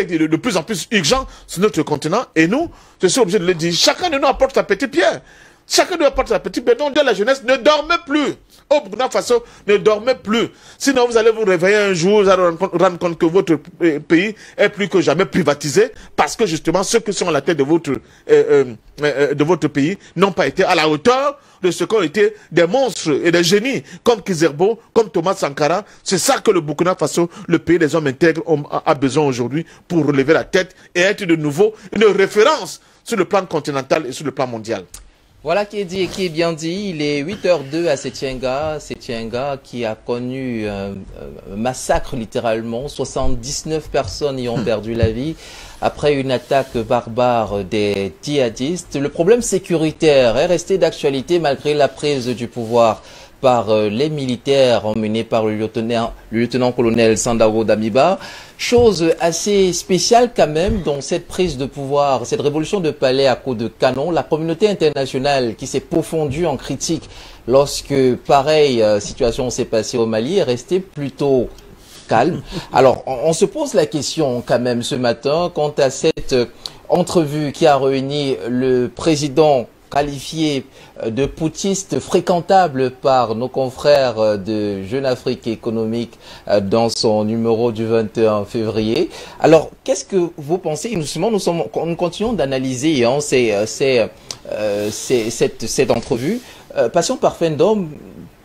de plus en plus urgent sur notre continent. Et nous, je suis obligé de le dire, chacun de nous apporte sa petite pierre. Chacun de nous apporte sa petite pierre. Donc, la jeunesse ne dormait plus. Au Burkina Faso, ne dormez plus. Sinon, vous allez vous réveiller un jour, vous allez vous rendre compte que votre pays est plus que jamais privatisé, parce que justement, ceux qui sont à la tête de votre pays n'ont pas été à la hauteur de ce qu'ont été des monstres et des génies, comme Kizerbo, comme Thomas Sankara. C'est ça que le Burkina Faso, le pays des hommes intègres, a besoin aujourd'hui pour relever la tête et être de nouveau une référence sur le plan continental et sur le plan mondial. Voilà qui est dit et qui est bien dit. Il est 8h02 à Sétienga qui a connu un massacre littéralement. 79 personnes y ont perdu la vie après une attaque barbare des djihadistes. Le problème sécuritaire est resté d'actualité malgré la prise du pouvoir par les militaires emmenés par le lieutenant-colonel Sandaogo Damiba. Chose assez spéciale quand même dans cette prise de pouvoir, cette révolution de palais à coups de canon. La communauté internationale qui s'est profondue en critique lorsque pareille situation s'est passée au Mali est restée plutôt calme. Alors, on se pose la question quand même ce matin quant à cette entrevue qui a réuni le président qualifié de putschiste fréquentable par nos confrères de Jeune Afrique économique dans son numéro du 21 février. Alors, qu'est-ce que vous pensez? Nous continuons d'analyser cette entrevue. Passion Parfendum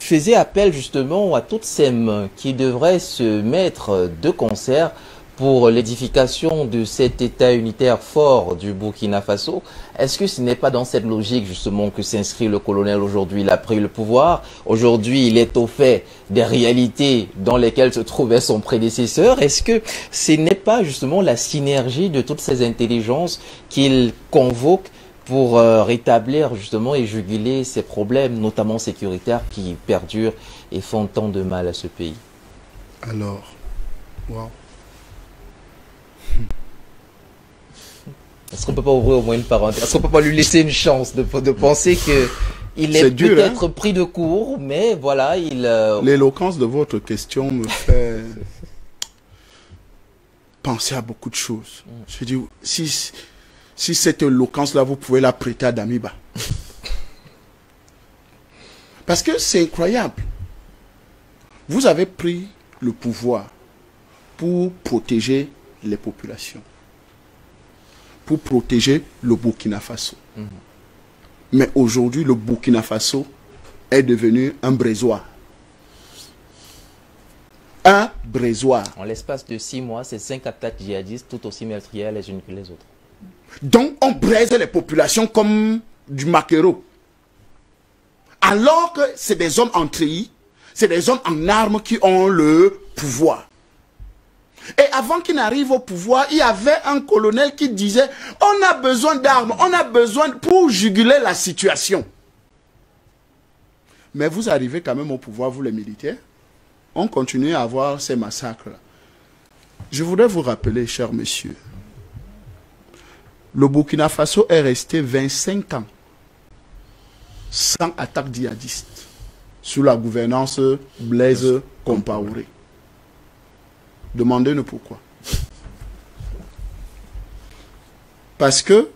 faisait appel justement à toutes ces mains qui devraient se mettre de concert pour l'édification de cet État unitaire fort du Burkina Faso. Est-ce que ce n'est pas dans cette logique justement que s'inscrit le colonel aujourd'hui? Il a pris le pouvoir. Aujourd'hui, il est au fait des réalités dans lesquelles se trouvait son prédécesseur. Est-ce que ce n'est pas justement la synergie de toutes ces intelligences qu'il convoque pour rétablir justement et juguler ces problèmes, notamment sécuritaires, qui perdurent et font tant de mal à ce pays? Alors, wow. Est-ce qu'on peut pas ouvrir au moins une parenthèse? Est-ce qu'on peut pas lui laisser une chance de penser que il est peut-être pris de court, mais voilà, il... L'éloquence de votre question me fait penser à beaucoup de choses. Je dis, si cette éloquence-là, vous pouvez la prêter à Damiba. Parce que c'est incroyable. Vous avez pris le pouvoir pour protéger les populations, pour protéger le Burkina Faso. Mais aujourd'hui, le Burkina Faso est devenu un brésoir. Un brésoir. En l'espace de 6 mois, c'est 5 attaques djihadistes, tout aussi meurtrières les unes que les autres. Donc, on braise les populations comme du maquereau. Alors que c'est des hommes en treillis, c'est des hommes en armes qui ont le pouvoir. Et avant qu'il n'arrive au pouvoir, il y avait un colonel qui disait « On a besoin d'armes, on a besoin pour juguler la situation. » Mais vous arrivez quand même au pouvoir, vous les militaires. On continue à avoir ces massacres-là. Je voudrais vous rappeler, chers messieurs, le Burkina Faso est resté 25 ans sans attaque djihadiste sous la gouvernance Blaise Compaoré. Demandez-nous pourquoi. Parce que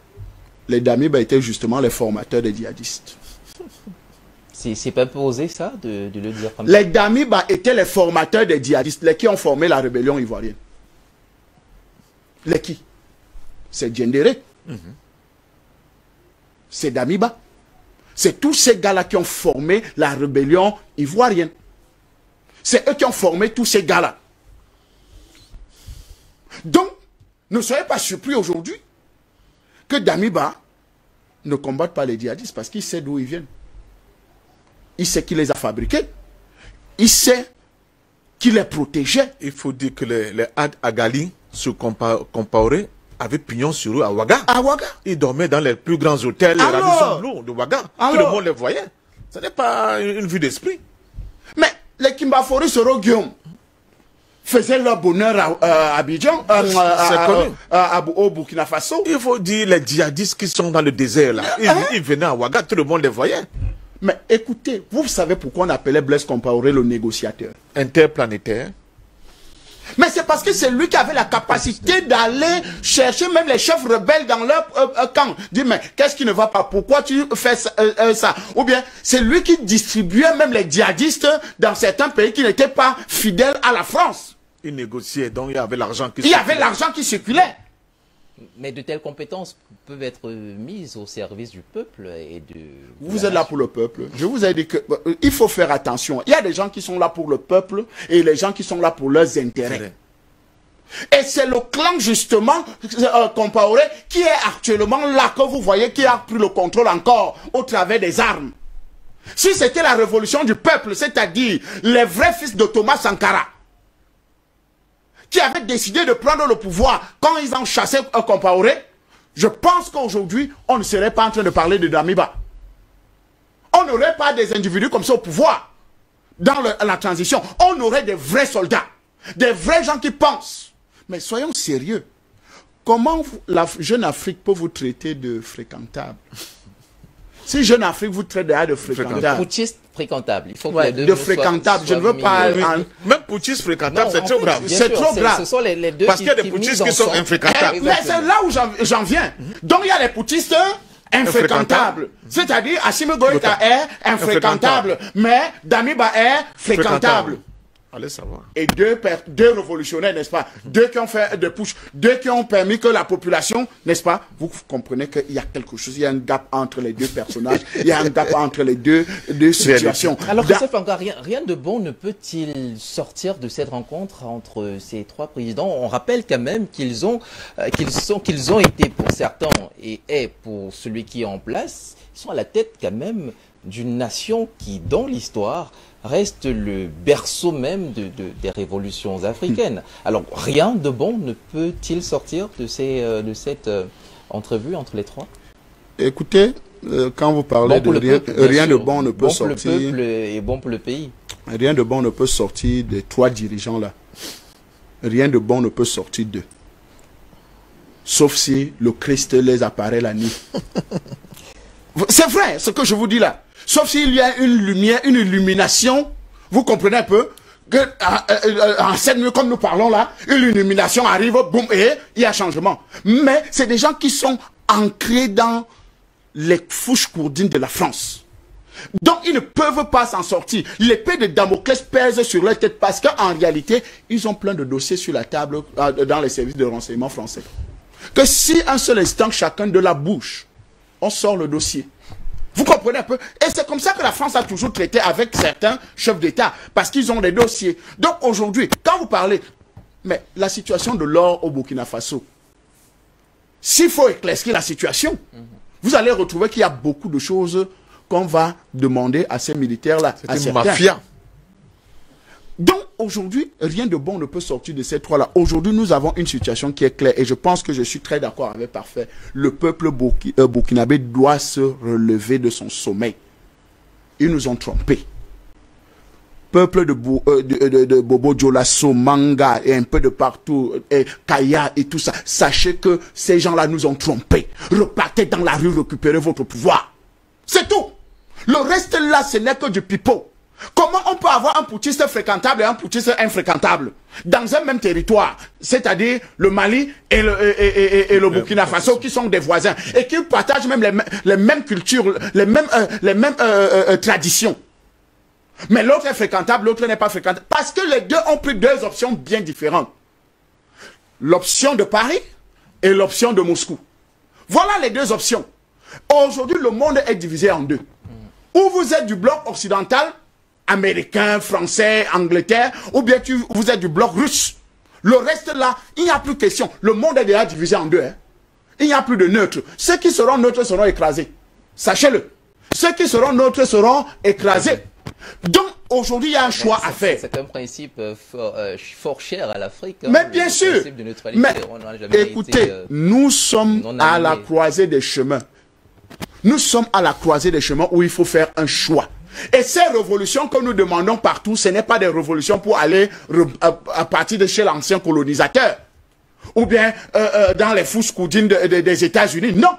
les Damiba étaient justement les formateurs des djihadistes. C'est pas posé ça de le dire comme ça? Les Damiba étaient les formateurs des djihadistes, les qui ont formé la rébellion ivoirienne. Les qui? C'est Djendéré. C'est Damiba. C'est tous ces gars-là qui ont formé la rébellion ivoirienne. C'est eux qui ont formé tous ces gars-là. Donc, ne soyez pas surpris aujourd'hui que Damiba ne combatte pas les djihadistes parce qu'il sait d'où ils viennent. Il sait qui les a fabriqués. Il sait qui les protégeait. Il faut dire que les Ad Agali, ce Compaoré, avaient pignon sur eux à Ouaga. À Ouaga. Ils dormaient dans les plus grands hôtels, les Radisson Blu de Ouaga. Tout le monde les voyait. Ce n'est pas une vue d'esprit. Mais les Kimbafori Soro Guillaume faisaient leur bonheur à Abidjan, au Burkina Faso. Il faut dire les djihadistes qui sont dans le désert là. Ils venaient à Ouaga, tout le monde les voyait. Mais écoutez, vous savez pourquoi on appelait Blaise Compaoré le négociateur? Interplanétaire. Mais c'est parce que c'est lui qui avait la capacité d'aller chercher même les chefs rebelles dans leur camp. Dis, mais qu'est-ce qui ne va pas? Pourquoi tu fais ça? Ou bien, c'est lui qui distribuait même les djihadistes dans certains pays qui n'étaient pas fidèles à la France. Il négociait, donc il y avait l'argent qui circulait. Il y avait l'argent qui circulait. Mais de telles compétences peuvent être mises au service du peuple et de... Vous êtes là pour le peuple. Je vous ai dit que il faut faire attention. Il y a des gens qui sont là pour le peuple et les gens qui sont là pour leurs intérêts. Et c'est le clan justement Compaoré qui est actuellement là, que vous voyez, qui a pris le contrôle encore au travers des armes. Si c'était la révolution du peuple, c'est-à-dire les vrais fils de Thomas Sankara, qui avaient décidé de prendre le pouvoir quand ils ont chassé Compaoré, je pense qu'aujourd'hui, on ne serait pas en train de parler de Damiba. On n'aurait pas des individus comme ça au pouvoir dans la transition. On aurait des vrais soldats, des vrais gens qui pensent. Mais soyons sérieux. Comment la Jeune Afrique peut vous traiter de fréquentable? Si Jeune Afrique vous traite de fréquentable. Putschiste fréquentable. Il faut que les deux de fréquentable. Je ne veux pas... Même putschiste fréquentable, c'est trop grave. C'est trop grave. Ce sont les deux. Parce qu'il y a des putschistes qui sont infréquentables. Mais c'est là où j'en viens. Donc il y a les putschistes infréquentables. C'est-à-dire Assimi Goïta est infréquentable. Mais Damiba est fréquentable. Allez savoir. Et deux révolutionnaires, n'est-ce pas? Deux qui ont fait de push, deux qui ont permis que la population, n'est-ce pas? Vous comprenez qu'il y a quelque chose, il y a un gap entre les deux personnages, il y a un gap entre les deux situations. Alors, Christophe, encore rien de bon ne peut-il sortir de cette rencontre entre ces trois présidents? On rappelle quand même qu'ils ont été, pour certains, et pour celui qui est en place, ils sont à la tête quand même d'une nation qui, dans l'histoire, reste le berceau même des révolutions africaines. Alors, rien de bon ne peut-il sortir de cette entrevue entre les trois? Écoutez, quand vous parlez bon de rien de bon ne peut sortir. Bon pour le peuple et bon pour le pays. Rien de bon ne peut sortir des trois dirigeants-là. Rien de bon ne peut sortir d'eux. Sauf si le Christ les apparaît la nuit. C'est vrai, ce que je vous dis là. Sauf s'il y a une lumière, une illumination. Vous comprenez un peu que en 7 minutes, comme nous parlons là, une illumination arrive, boum, et il y a changement. Mais c'est des gens qui sont ancrés dans les fourches courdines de la France. Donc, ils ne peuvent pas s'en sortir. L'épée de Damoclès pèse sur leur tête parce qu'en réalité, ils ont plein de dossiers sur la table dans les services de renseignement français. Que si un seul instant, chacun de la bouche, on sort le dossier. Vous comprenez un peu? Et c'est comme ça que la France a toujours traité avec certains chefs d'État, parce qu'ils ont des dossiers. Donc aujourd'hui, quand vous parlez, mais la situation de l'or au Burkina Faso, s'il faut éclaircir la situation, vous allez retrouver qu'il y a beaucoup de choses qu'on va demander à ces militaires-là. C'est une mafia. Donc aujourd'hui, rien de bon ne peut sortir de ces trois-là. Aujourd'hui, nous avons une situation qui est claire et je pense que je suis très d'accord avec Parfait. Le peuple burkinabé doit se relever de son sommeil. Ils nous ont trompés. Peuple de Bobo Dioulasso, Manga et un peu de partout, et Kaya et tout ça, sachez que ces gens-là nous ont trompés. Repartez dans la rue, récupérez votre pouvoir. C'est tout. Le reste là, ce n'est que du pipeau. Comment on peut avoir un putschiste fréquentable et un putschiste infréquentable dans un même territoire, c'est-à-dire le Mali et le Burkina Faso qui sont des voisins et qui partagent même les mêmes cultures, les mêmes traditions. Mais l'autre est fréquentable, l'autre n'est pas fréquentable. Parce que les deux ont pris deux options bien différentes. L'option de Paris et l'option de Moscou. Voilà les deux options. Aujourd'hui, le monde est divisé en deux. Ou vous êtes du bloc occidental, américain, français, Angleterre, ou bien vous êtes du bloc russe. Le reste là, il n'y a plus question. Le monde est déjà divisé en deux. Hein. Il n'y a plus de neutres. Ceux qui seront neutres seront écrasés. Sachez-le. Ceux qui seront neutres seront écrasés. Donc, aujourd'hui, il y a un choix à faire. C'est un principe fort cher à l'Afrique. Hein, mais bien sûr. Mais écoutez, nous sommes à la croisée des chemins. Nous sommes à la croisée des chemins où il faut faire un choix. Et ces révolutions que nous demandons partout, ce n'est pas des révolutions pour aller à partir de chez l'ancien colonisateur. Ou bien dans les fourches courdines des États-Unis. Non.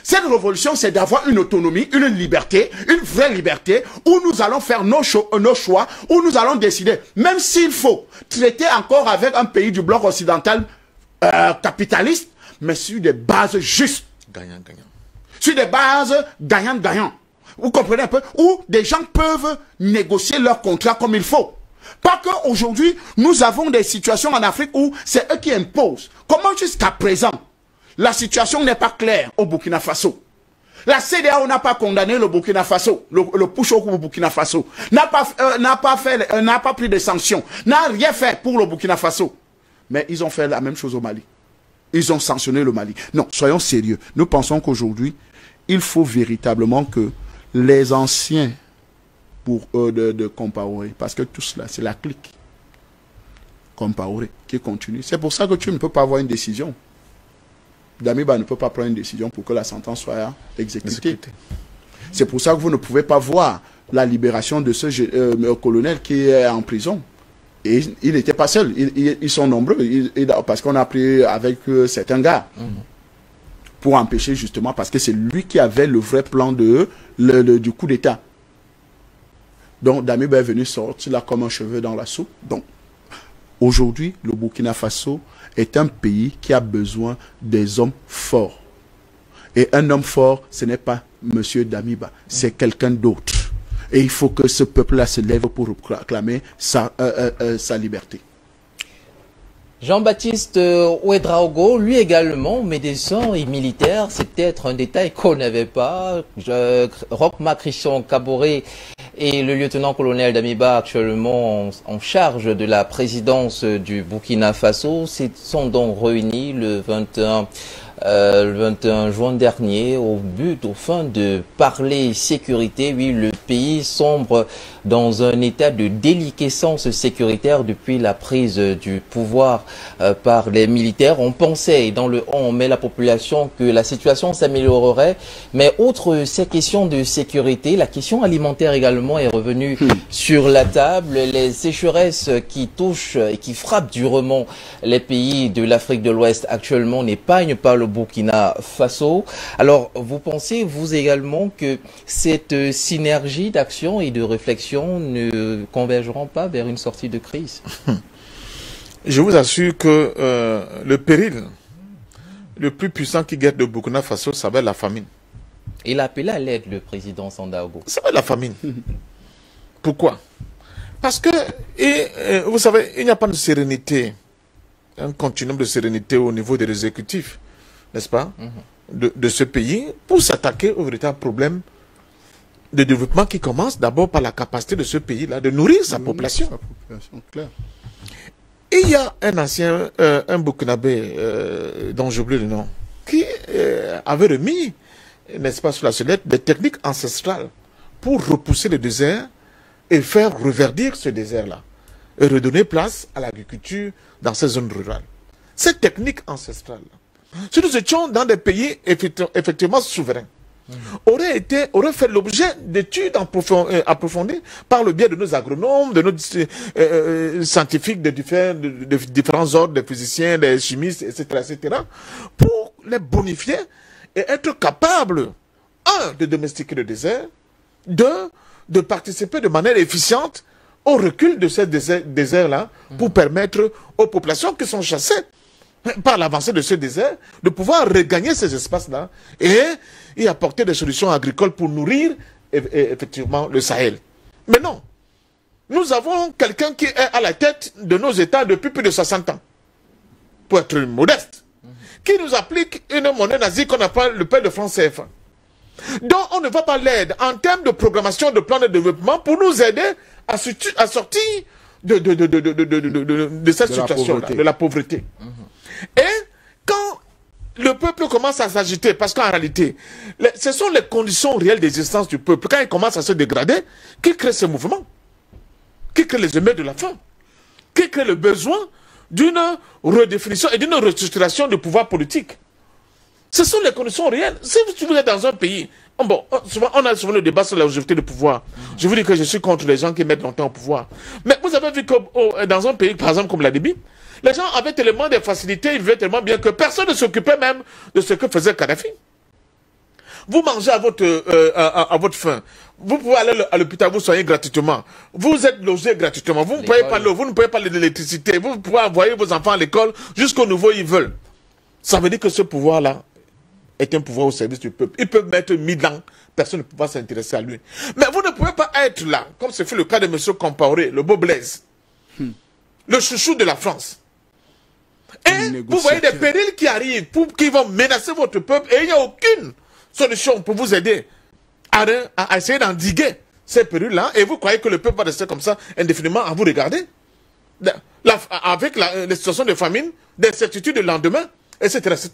Cette révolution, c'est d'avoir une autonomie, une liberté, une vraie liberté, où nous allons faire nos choix, où nous allons décider, même s'il faut traiter encore avec un pays du bloc occidental capitaliste, mais sur des bases justes. Gagnant-gagnant. Sur des bases gagnant-gagnant. Vous comprenez un peu? Où des gens peuvent négocier leur contrat comme il faut. Pas qu'aujourd'hui, nous avons des situations en Afrique où c'est eux qui imposent. Comment jusqu'à présent, la situation n'est pas claire au Burkina Faso? La CEDEAO n'a pas condamné le Burkina Faso, le push au Burkina Faso, n'a pas pris de sanctions, n'a rien fait pour le Burkina Faso. Mais ils ont fait la même chose au Mali. Ils ont sanctionné le Mali. Non, soyons sérieux. Nous pensons qu'aujourd'hui, il faut véritablement que les anciens pour eux de Compaoré, parce que tout cela, c'est la clique Compaoré qui continue. C'est pour ça que tu ne peux pas avoir une décision. Damiba ne peut pas prendre une décision pour que la sentence soit exécutée. C'est pour ça que vous ne pouvez pas voir la libération de ce colonel qui est en prison. Et il n'était pas seul. Ils sont nombreux. Parce qu'on a pris avec certains gars. Pour empêcher justement, parce que c'est lui qui avait le vrai plan du coup d'État. Donc Damiba est venu sortir là comme un cheveu dans la soupe. Donc aujourd'hui, le Burkina Faso est un pays qui a besoin des hommes forts. Et un homme fort, ce n'est pas M. Damiba, c'est quelqu'un d'autre. Et il faut que ce peuple-là se lève pour réclamer sa liberté. Jean-Baptiste Ouedraogo, lui également, médecin et militaire, c'est peut-être un détail qu'on n'avait pas. Roch-Marc Christian Kaboré et le lieutenant-colonel Damiba, actuellement en charge de la présidence du Burkina Faso, se sont donc réunis le 21 le 21 juin dernier au fin de parler sécurité. Oui, le pays sombre dans un état de déliquescence sécuritaire depuis la prise du pouvoir par les militaires. On pensait, dans le on met la population, que la situation s'améliorerait, mais outre ces questions de sécurité, la question alimentaire également est revenue sur la table. Les sécheresses qui touchent et qui frappent durement les pays de l'Afrique de l'Ouest actuellement n'épargnent pas le Burkina Faso. Alors, vous pensez, vous également, que cette synergie d'action et de réflexion ne convergeront pas vers une sortie de crise? Je vous assure que le péril le plus puissant qui guette le Burkina Faso, ça va être la famine. Il a appelé à l'aide le président Sandaogo. Ça va être la famine. Pourquoi? Parce que, vous savez, il n'y a pas de sérénité, un continuum de sérénité au niveau de l'exécutif, n'est-ce pas, de ce pays, pour s'attaquer au véritable problème de développement qui commence d'abord par la capacité de ce pays-là de nourrir sa population. Clair. Et il y a un ancien, un Burkinabé, dont j'oublie le nom, qui avait remis, n'est-ce pas, sur la sellette, des techniques ancestrales pour repousser le désert et faire reverdir ce désert-là, et redonner place à l'agriculture dans ces zones rurales. Cette technique ancestrale, si nous étions dans des pays effectivement souverains, aurait fait l'objet d'études approfondies par le biais de nos agronomes, de nos scientifiques de différents ordres, des physiciens, des chimistes, etc., pour les bonifier et être capables, de domestiquer le désert, de participer de manière efficiente au recul de ces déserts-là, pour permettre aux populations qui sont chassées par l'avancée de ce désert, de pouvoir regagner ces espaces-là et y apporter des solutions agricoles pour nourrir effectivement le Sahel. Mais non, nous avons quelqu'un qui est à la tête de nos États depuis plus de 60 ans, pour être modeste, qui nous applique une monnaie nazie qu'on appelle le pain de franc CFA, dont on ne va pas l'aide en termes de programmation de plan de développement pour nous aider à sortir de cette situation-là, de la pauvreté. Et quand le peuple commence à s'agiter, parce qu'en réalité, ce sont les conditions réelles d'existence du peuple, quand il commence à se dégrader, qui crée ce mouvement, qui crée les émeutes de la faim, qui crée le besoin d'une redéfinition et d'une restructuration du pouvoir politique. Ce sont les conditions réelles. Si vous êtes dans un pays, bon, souvent, on a souvent le débat sur la longévité du pouvoir. Je vous dis que je suis contre les gens qui mettent longtemps au pouvoir. Mais vous avez vu que dans un pays, par exemple, comme la Libye, les gens avaient tellement de facilités, ils vivaient tellement bien que personne ne s'occupait même de ce que faisait Kadhafi. Vous mangez à votre faim. Vous pouvez aller à l'hôpital, vous soignez gratuitement. Vous êtes logé gratuitement. Vous ne payez pas l'eau, vous ne payez pas l'électricité. Vous pouvez envoyer vos enfants à l'école jusqu'au niveau où ils veulent. Ça veut dire que ce pouvoir-là est un pouvoir au service du peuple. Il peut mettre 1000 ans, personne ne peut pas s'intéresser à lui. Mais vous ne pouvez pas être là, comme ce fut le cas de M. Compaoré, le beau Blaise, le chouchou de la France. Et vous voyez des périls qui arrivent, qui vont menacer votre peuple, et il n'y a aucune solution pour vous aider à essayer d'endiguer ces périls-là, et vous croyez que le peuple va rester comme ça indéfiniment à vous regarder, avec les situations de famine, d'incertitude de lendemain, etc., etc.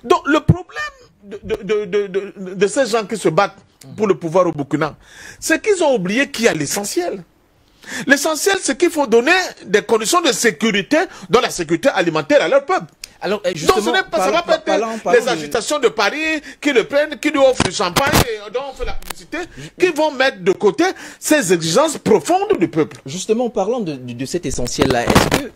Donc le problème de ces gens qui se battent pour le pouvoir au Burkina, c'est qu'ils ont oublié qu'il y a l'essentiel. L'essentiel, c'est qu'il faut donner des conditions de sécurité, dans la sécurité alimentaire à leur peuple. Alors, donc ce n'est pas, ça va pas être les agitations de Paris qui le prennent, qui lui offrent du champagne et dont on fait la publicité, qui vont mettre de côté ces exigences profondes du peuple. Justement, parlant de cet essentiel-là,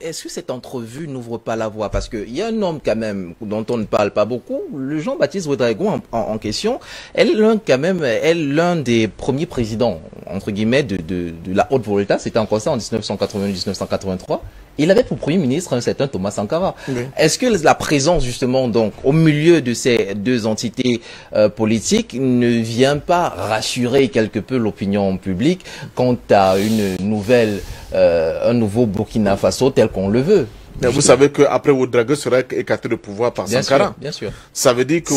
est-ce que cette entrevue n'ouvre pas la voie? Parce qu'il y a un homme quand même dont on ne parle pas beaucoup, le Jean-Baptiste Ouédraogo en question, elle l'un des premiers présidents, entre guillemets, de la Haute-Volta, c'était encore ça en 1980-1983. Il avait pour Premier ministre un certain Thomas Sankara. Oui. Est-ce que la présence justement donc au milieu de ces deux entités politiques ne vient pas rassurer quelque peu l'opinion publique quant à un nouveau Burkina Faso tel qu'on le veut? Mais vous savez qu'après Ouédraogo sera écarté de pouvoir par Sankara. Bien sûr. Ça veut dire que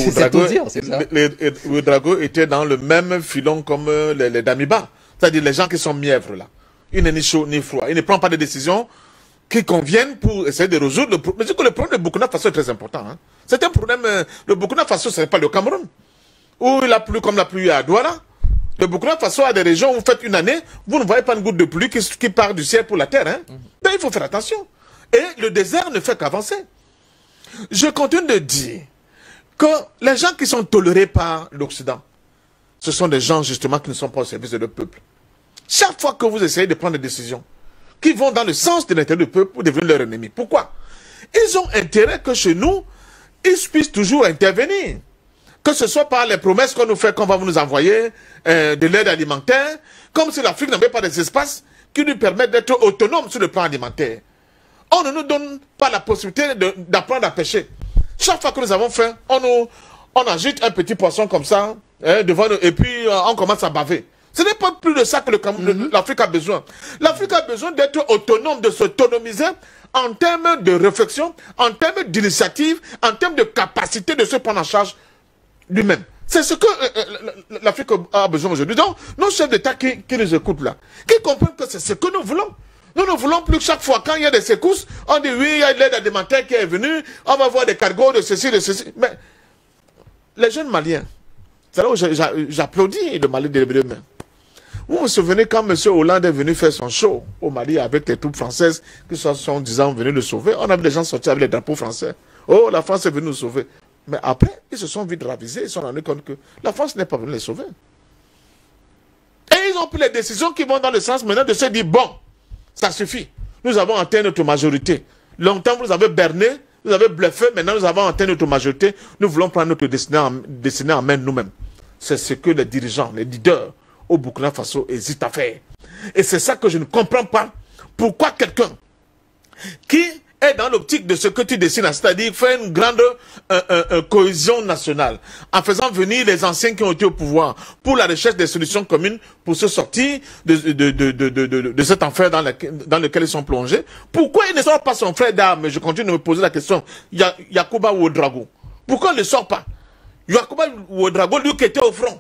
Ouédraogo était dans le même filon comme les Damiba. C'est-à-dire les gens qui sont mièvres là. Il n'est ni chaud ni froid. Il ne prend pas de décision qui conviennent pour essayer de résoudre le problème. Mais le problème de Burkina Faso est très important. Hein. C'est un problème, le Burkina Faso, ce n'est pas le Cameroun, où il a plu comme la pluie à Douala. Le Burkina Faso a des régions où vous faites une année, vous ne voyez pas une goutte de pluie qui part du ciel pour la terre. Hein. Ben, il faut faire attention. Et le désert ne fait qu'avancer. Je continue de dire que les gens qui sont tolérés par l'Occident, ce sont des gens justement qui ne sont pas au service de leur peuple. Chaque fois que vous essayez de prendre des décisions qui vont dans le sens de l'intérêt du peuple, vous devenez leur ennemi. Pourquoi? Ils ont intérêt que chez nous, ils puissent toujours intervenir. Que ce soit par les promesses qu'on nous fait qu'on va nous envoyer de l'aide alimentaire, comme si l'Afrique n'avait pas des espaces qui lui permettent d'être autonome sur le plan alimentaire. On ne nous donne pas la possibilité d'apprendre à pêcher. Chaque fois que nous avons faim, on agite un petit poisson comme ça, devant nous, et puis on commence à baver. Ce n'est pas plus de ça que l'Afrique a besoin. L'Afrique a besoin d'être autonome, de s'autonomiser en termes de réflexion, en termes d'initiative, en termes de capacité de se prendre en charge lui-même. C'est ce que l'Afrique a besoin aujourd'hui. Donc, nos chefs d'État qui nous écoutent là, qui comprennent que c'est ce que nous voulons. Nous ne voulons plus que chaque fois, quand il y a des secousses, on dit oui, il y a l'aide alimentaire qui est venue, on va voir des cargos de ceci, de ceci. Mais les jeunes Maliens, c'est là où j'applaudis le Mali de demain. Vous vous souvenez quand M. Hollande est venu faire son show au Mali avec les troupes françaises qui sont disant venus le sauver. On a vu les gens sortir avec les drapeaux français. Oh, la France est venue nous sauver. Mais après, ils se sont vite ravisés, ils se sont rendus compte que la France n'est pas venue les sauver. Et ils ont pris les décisions qui vont dans le sens maintenant de se dire, bon, ça suffit. Nous avons atteint notre majorité. Longtemps, vous avez berné, vous avez bluffé, maintenant nous avons atteint notre majorité. Nous voulons prendre notre destinée en main nous-mêmes. C'est ce que les dirigeants, les leaders au Burkina Faso hésitent à faire. Et c'est ça que je ne comprends pas. Pourquoi quelqu'un qui est dans l'optique de ce que tu dessines, c'est-à-dire faire une grande cohésion nationale, en faisant venir les anciens qui ont été au pouvoir pour la recherche des solutions communes pour se sortir de cet enfer dans lequel ils sont plongés. Pourquoi il ne sort pas son frère d'armes? Je continue de me poser la question. Yacouba Ouedraogo. Pourquoi il ne sort pas? Yacouba Ouedraogo, lui qui était au front,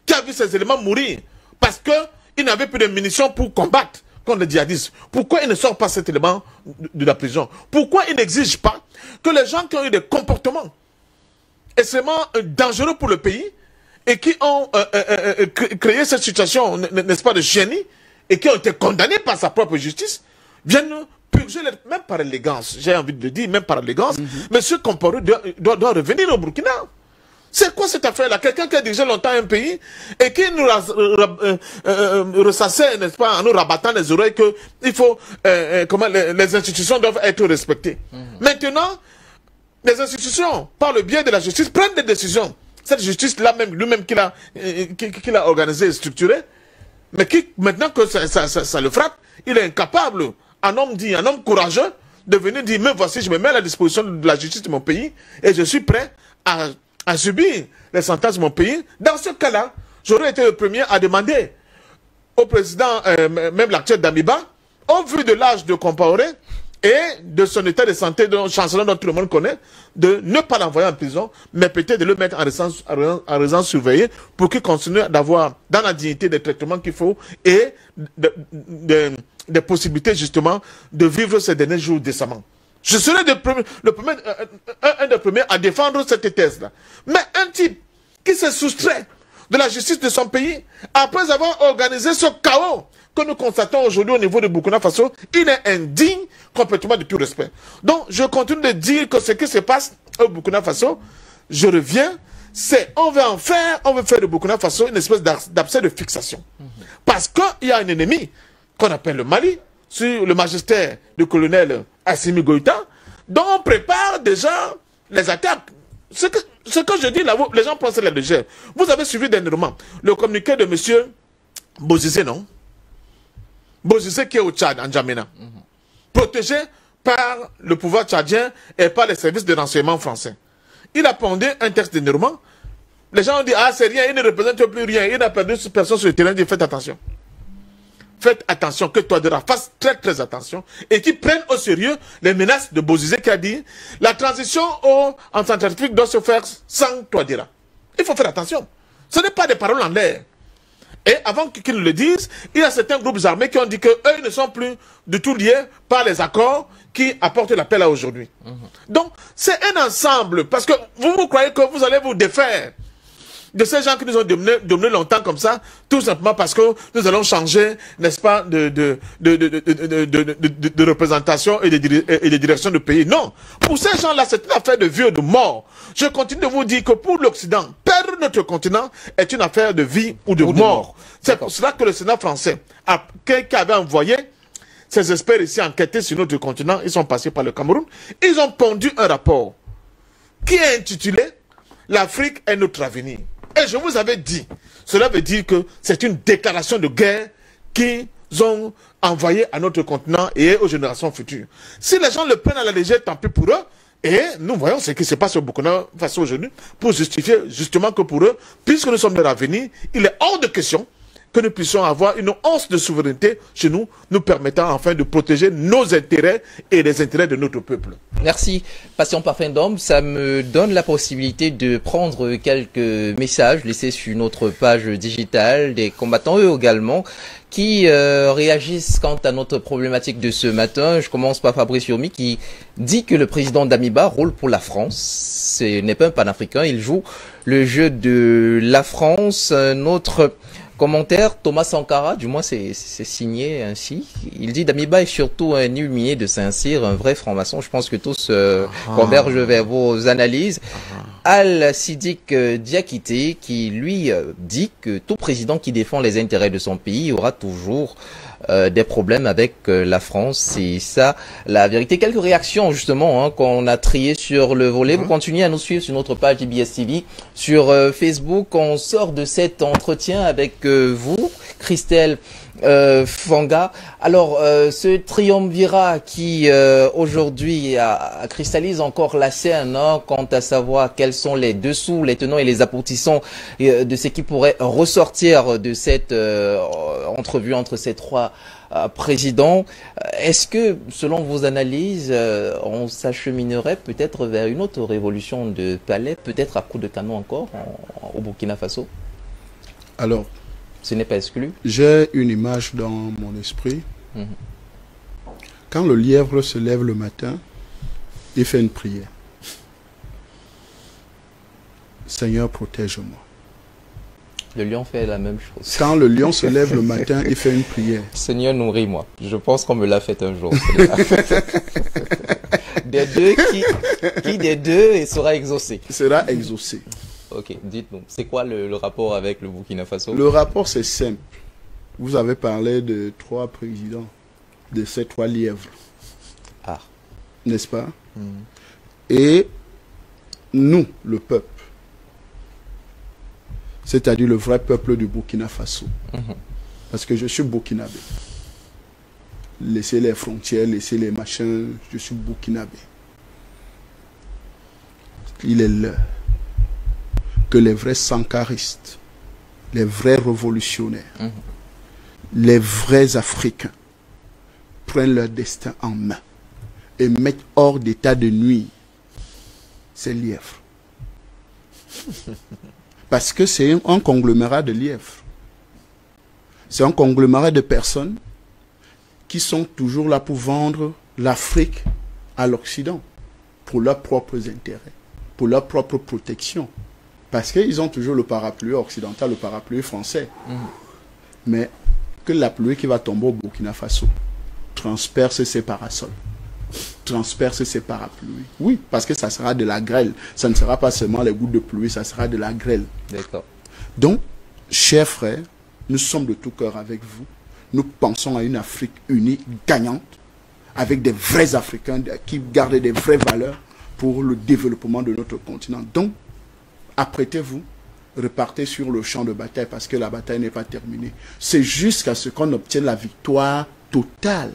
qui a vu ses éléments mourir, parce qu'il n'avait plus de munitions pour combattre contre les djihadistes. Pourquoi il ne sort pas cet élément de la prison? Pourquoi il n'exige pas que les gens qui ont eu des comportements extrêmement dangereux pour le pays et qui ont créé cette situation, n'est-ce pas, de chienlit, et qui ont été condamnés par sa propre justice, viennent purger, même par élégance, j'ai envie de le dire, même par élégance, M. Compaoré doit revenir au Burkina. C'est quoi cette affaire-là? Quelqu'un qui a dirigé longtemps un pays et qui nous ressassait, n'est-ce pas, en nous rabattant les oreilles que il faut, comment les institutions doivent être respectées. Maintenant, les institutions, par le biais de la justice, prennent des décisions. Cette justice-là même, lui-même qu'il a organisée et structurée, mais qui, maintenant que ça le frappe, il est incapable, un homme dit, un homme courageux, de venir dire, mais voici, je me mets à la disposition de la justice de mon pays et je suis prêt à subir les sentences de mon pays. Dans ce cas-là, j'aurais été le premier à demander au président, même l'actuel Damiba, au vu de l'âge de Compaoré et de son état de santé, de chancelier dont tout le monde connaît, de ne pas l'envoyer en prison, mais peut-être de le mettre en résidence surveillée pour qu'il continue d'avoir dans la dignité des traitements qu'il faut et des possibilités justement de vivre ces derniers jours décemment. Je serai un des premiers à défendre cette thèse-là. Mais un type qui se soustrait de la justice de son pays, après avoir organisé ce chaos que nous constatons aujourd'hui au niveau de Burkina Faso, il est indigne complètement de tout respect. Donc, je continue de dire que ce qui se passe au Burkina Faso, je reviens, c'est on veut faire de Burkina Faso une espèce d'abcès de fixation. Parce qu'il y a un ennemi qu'on appelle le Mali, sur le magistère du colonel Assimi Goïta, dont on prépare déjà les attaques. Ce que je dis là, les gens pensent la légère. Vous avez suivi dernièrement le communiqué de M. Bozizé, non? Bozizé qui est au Tchad, en Djamena, protégé par le pouvoir tchadien et par les services de renseignement français. Il a pondé un texte dernièrement. Les gens ont dit, ah c'est rien, il ne représente plus rien, il n'a perdu personne sur le terrain, il dit, faites attention. Faites attention, que Touadéra fasse très très attention et qu'ils prennent au sérieux les menaces de Bozizé qui a dit la transition en Centrafrique doit se faire sans Touadéra. Il faut faire attention. Ce n'est pas des paroles en l'air. Et avant qu'ils le disent, il y a certains groupes armés qui ont dit qu'eux ne sont plus du tout liés par les accords qui apportent la paix là aujourd'hui. Donc, c'est un ensemble, parce que vous croyez que vous allez vous défaire de ces gens qui nous ont dominés longtemps comme ça, tout simplement parce que nous allons changer, n'est-ce pas, de représentation et de direction de pays. Non, pour ces gens-là, c'est une affaire de vie ou de mort. Je continue de vous dire que pour l'Occident, perdre notre continent est une affaire de vie ou de mort. C'est pour cela que le Sénat français, qui avait envoyé ses experts ici enquêter sur notre continent, ils sont passés par le Cameroun, ils ont pondu un rapport qui est intitulé « L'Afrique est notre avenir ». Et je vous avais dit, cela veut dire que c'est une déclaration de guerre qu'ils ont envoyée à notre continent et aux générations futures. Si les gens le prennent à la légère, tant pis pour eux. Et nous voyons ce qui se passe au Burkina Faso aujourd'hui pour justifier justement que pour eux, puisque nous sommes leur avenir, il est hors de question que nous puissions avoir une once de souveraineté chez nous, nous permettant enfin de protéger nos intérêts et les intérêts de notre peuple. Merci. Passion Parfum d'Homme, ça me donne la possibilité de prendre quelques messages laissés sur notre page digitale des combattants, eux également, qui réagissent quant à notre problématique de ce matin. Je commence par Fabrice Yomi qui dit que le président Damiba roule pour la France. Ce n'est pas un panafricain, il joue le jeu de la France. Notre commentaire, Thomas Sankara, du moins c'est signé ainsi. Il dit Damiba est surtout un illuminé de Saint-Cyr, un vrai franc-maçon. Je pense que tous convergent vers vos analyses. Al-Siddiq Diakité qui lui dit que tout président qui défend les intérêts de son pays aura toujours des problèmes avec la France. C'est ça la vérité. Quelques réactions justement qu'on a triées sur le volet. Vous continuez à nous suivre sur notre page IBS TV, sur Facebook. On sort de cet entretien avec vous, Christelle Fanga. Alors, ce triumvirat qui aujourd'hui cristallise encore la scène quant à savoir quels sont les dessous, les tenants et les aboutissants de ce qui pourrait ressortir de cette entrevue entre ces trois présidents. Est-ce que, selon vos analyses, on s'acheminerait peut-être vers une autre révolution de palais, peut-être à coup de canon encore au Burkina Faso? Alors, ce n'est pas exclu. J'ai une image dans mon esprit. Quand le lièvre se lève le matin, il fait une prière. Seigneur, protège-moi. Le lion fait la même chose. Quand le lion se lève le matin, il fait une prière. Seigneur, nourris-moi. Je pense qu'on me l'a fait un jour. Des deux, qui des deux sera exaucé? Sera exaucé. Ok, dites-nous, c'est quoi le rapport avec le Burkina Faso? Le rapport, c'est simple. Vous avez parlé de 3 présidents, de ces 3 lièvres. Ah. N'est-ce pas? Et nous, le peuple, c'est-à-dire le vrai peuple du Burkina Faso. Parce que je suis burkinabé. Laissez les frontières, laissez les machins, je suis burkinabé. Il est l'heure que les vrais sankaristes, les vrais révolutionnaires, les vrais Africains prennent leur destin en main et mettent hors d'état de nuire ces lièvres. Parce que c'est un conglomérat de lièvres. C'est un conglomérat de personnes qui sont toujours là pour vendre l'Afrique à l'Occident pour leurs propres intérêts, pour leur propre protection. Parce qu'ils ont toujours le parapluie occidental, le parapluie français. Mais que la pluie qui va tomber au Burkina Faso transperce ses parasols, transperce ses parapluies. Oui, parce que ça sera de la grêle. Ça ne sera pas seulement les gouttes de pluie, ça sera de la grêle. D'accord. Donc, chers frères, nous sommes de tout cœur avec vous. Nous pensons à une Afrique unie, gagnante, avec des vrais Africains qui gardent des vraies valeurs pour le développement de notre continent. Donc, apprêtez-vous, repartez sur le champ de bataille parce que la bataille n'est pas terminée. C'est jusqu'à ce qu'on obtienne la victoire totale.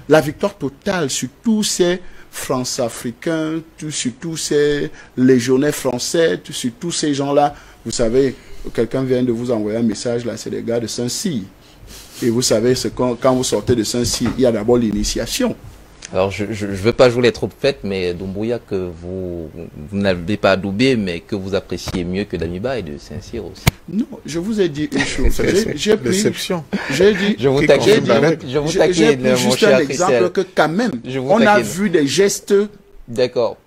La victoire totale sur tous ces France-Africains, sur tous ces légionnaires français, sur tous ces gens-là. Vous savez, quelqu'un vient de vous envoyer un message, là, c'est les gars de Saint-Cyr. Et vous savez, quand vous sortez de Saint-Cyr, il y a d'abord l'initiation. Alors, je ne veux pas jouer les trompettes, mais Doumbouya, que vous n'avez pas adoubé, mais que vous appréciez mieux que Damiba et de Saint-Cyr aussi. Non, je vous ai dit une chose. C'est l'exception. J'ai dit, je vous taquine, j'ai pris juste un exemple que quand même, on a vu des gestes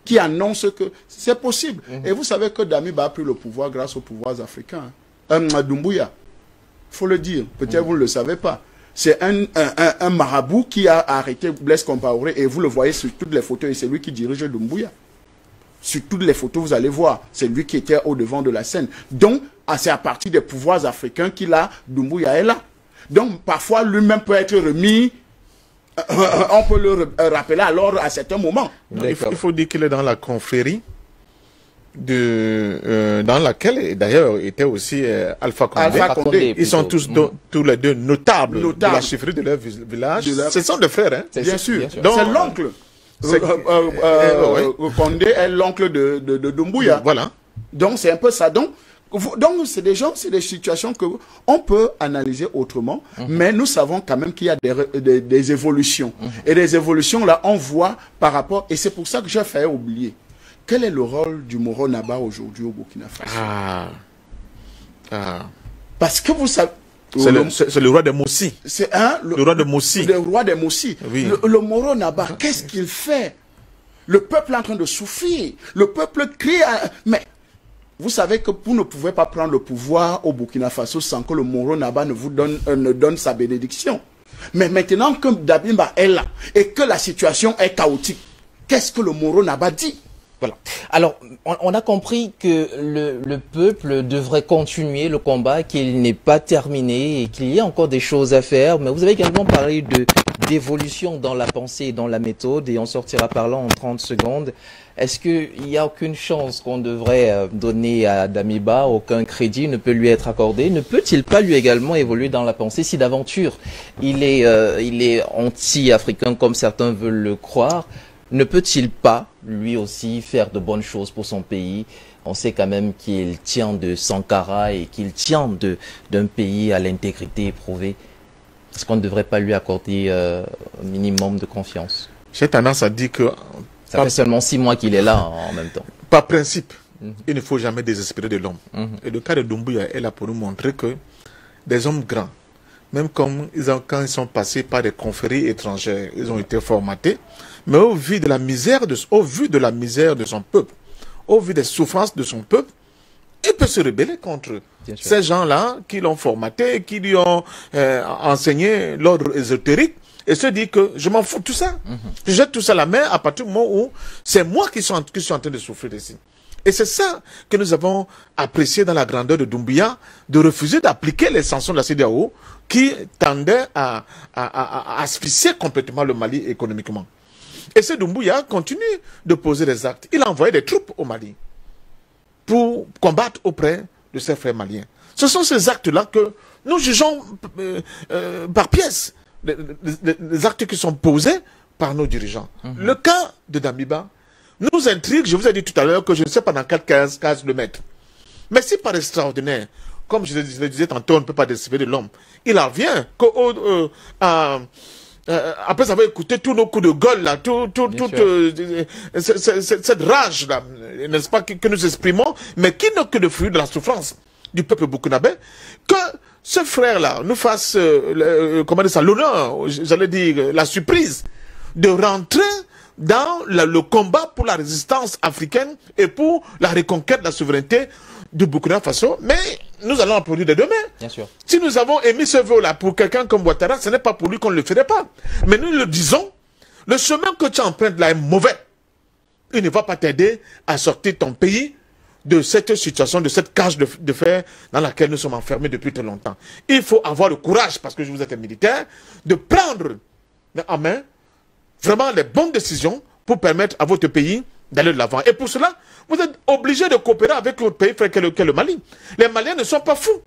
qui annoncent que c'est possible. Et vous savez que Damiba a pris le pouvoir grâce aux pouvoirs africains. Doumbouya, il faut le dire, peut-être vous ne le savez pas. C'est un marabout qui a arrêté Blaise Compaoré et vous le voyez sur toutes les photos et c'est lui qui dirige Doumbouya. Sur toutes les photos, vous allez voir, c'est lui qui était au devant de la scène. Donc, c'est à partir des pouvoirs africains qu'il a, Doumbouya est là. Donc, parfois, lui-même peut être remis, on peut le rappeler alors à certains moments. Il faut dire qu'il est dans la confrérie dans laquelle d'ailleurs était aussi Alpha Condé. Ils sont tous les deux notables de la chefferie de leur village. Ce sont des frères, hein? Bien sûr. C'est l'oncle. Condé est l'oncle de Doumbouya. Voilà. Donc c'est un peu ça. Donc c'est des situations que on peut analyser autrement, mais nous savons quand même qu'il y a des évolutions. Et des évolutions là, on voit par rapport, et c'est pour ça que j'ai failli oublier. Quel est le rôle du Moro Naba aujourd'hui au Burkina Faso? Parce que vous savez... C'est le roi des Moussi. C'est le roi de Moussi. Le roi des Moussi. Oui. Le Moro Naba, qu'est-ce qu'il fait? Le peuple est en train de souffrir. Le peuple crie... Mais vous savez que vous ne pouvez pas prendre le pouvoir au Burkina Faso sans que le Moro Naba ne vous donne sa bénédiction. Mais maintenant que Damiba est là et que la situation est chaotique, qu'est-ce que le Moro Naba dit? Voilà. Alors, on a compris que le peuple devrait continuer le combat, qu'il n'est pas terminé et qu'il y a encore des choses à faire. Mais vous avez également parlé d'évolution dans la pensée et dans la méthode et on sortira par là en 30 secondes. Est-ce qu'il n'y a aucune chance qu'on devrait donner à Damiba, aucun crédit ne peut lui être accordé? Ne peut-il pas lui également évoluer dans la pensée si d'aventure il est anti-africain comme certains veulent le croire? Ne peut-il pas, lui aussi, faire de bonnes choses pour son pays? On sait quand même qu'il tient de Sankara et qu'il tient d'un pays à l'intégrité éprouvée. Est-ce qu'on ne devrait pas lui accorder un minimum de confiance? J'ai tendance à dire que... Ça fait seulement 6 mois qu'il est là en même temps. Par principe, il ne faut jamais désespérer de l'homme. Et le cas de Doumbouya est là pour nous montrer que des hommes grands, même quand ils sont passés par des confréries étrangères, ils ont été formatés, mais au vu de la misère de son peuple, au vu des souffrances de son peuple, il peut se rebeller contre eux. Ces gens-là qui l'ont formaté, qui lui ont enseigné l'ordre ésotérique, et se dit que je m'en fous de tout ça. Je jette tout ça à la mer à partir du moment où c'est moi qui suis en train de souffrir ici. Et c'est ça que nous avons apprécié dans la grandeur de Doumbouya, de refuser d'appliquer les sanctions de la CEDEAO qui tendaient à asphyxier complètement le Mali économiquement. Et ce Doumbouya continue de poser des actes. Il a envoyé des troupes au Mali pour combattre auprès de ses frères maliens. Ce sont ces actes-là que nous jugeons par pièces, les actes qui sont posés par nos dirigeants. Le cas de Damiba nous intrigue. Je vous ai dit tout à l'heure que je ne sais pas dans quel cas le mettre. Mais si par extraordinaire, comme je le disais tantôt, on ne peut pas décider de l'homme, il en vient après avoir écouté tous nos coups de gueule, là, cette rage-là, n'est-ce pas, que nous exprimons, mais qui n'est que le fruit de la souffrance du peuple burkinabé, que ce frère-là nous fasse, l'honneur, j'allais dire, la surprise de rentrer dans le combat pour la résistance africaine et pour la reconquête de la souveraineté du Burkina Faso, mais nous allons en produire de demain. Bien sûr. Si nous avons émis ce vœu-là pour quelqu'un comme Ouattara, ce n'est pas pour lui qu'on ne le ferait pas. Mais nous le disons, le chemin que tu empruntes là est mauvais. Il ne va pas t'aider à sortir ton pays de cette situation, de cette cage de fer dans laquelle nous sommes enfermés depuis très longtemps. Il faut avoir le courage, parce que vous êtes un militaire, de prendre en main vraiment les bonnes décisions pour permettre à votre pays d'aller de l'avant. Et pour cela, vous êtes obligé de coopérer avec votre pays frère qu'est le Mali. Les Maliens ne sont pas fous.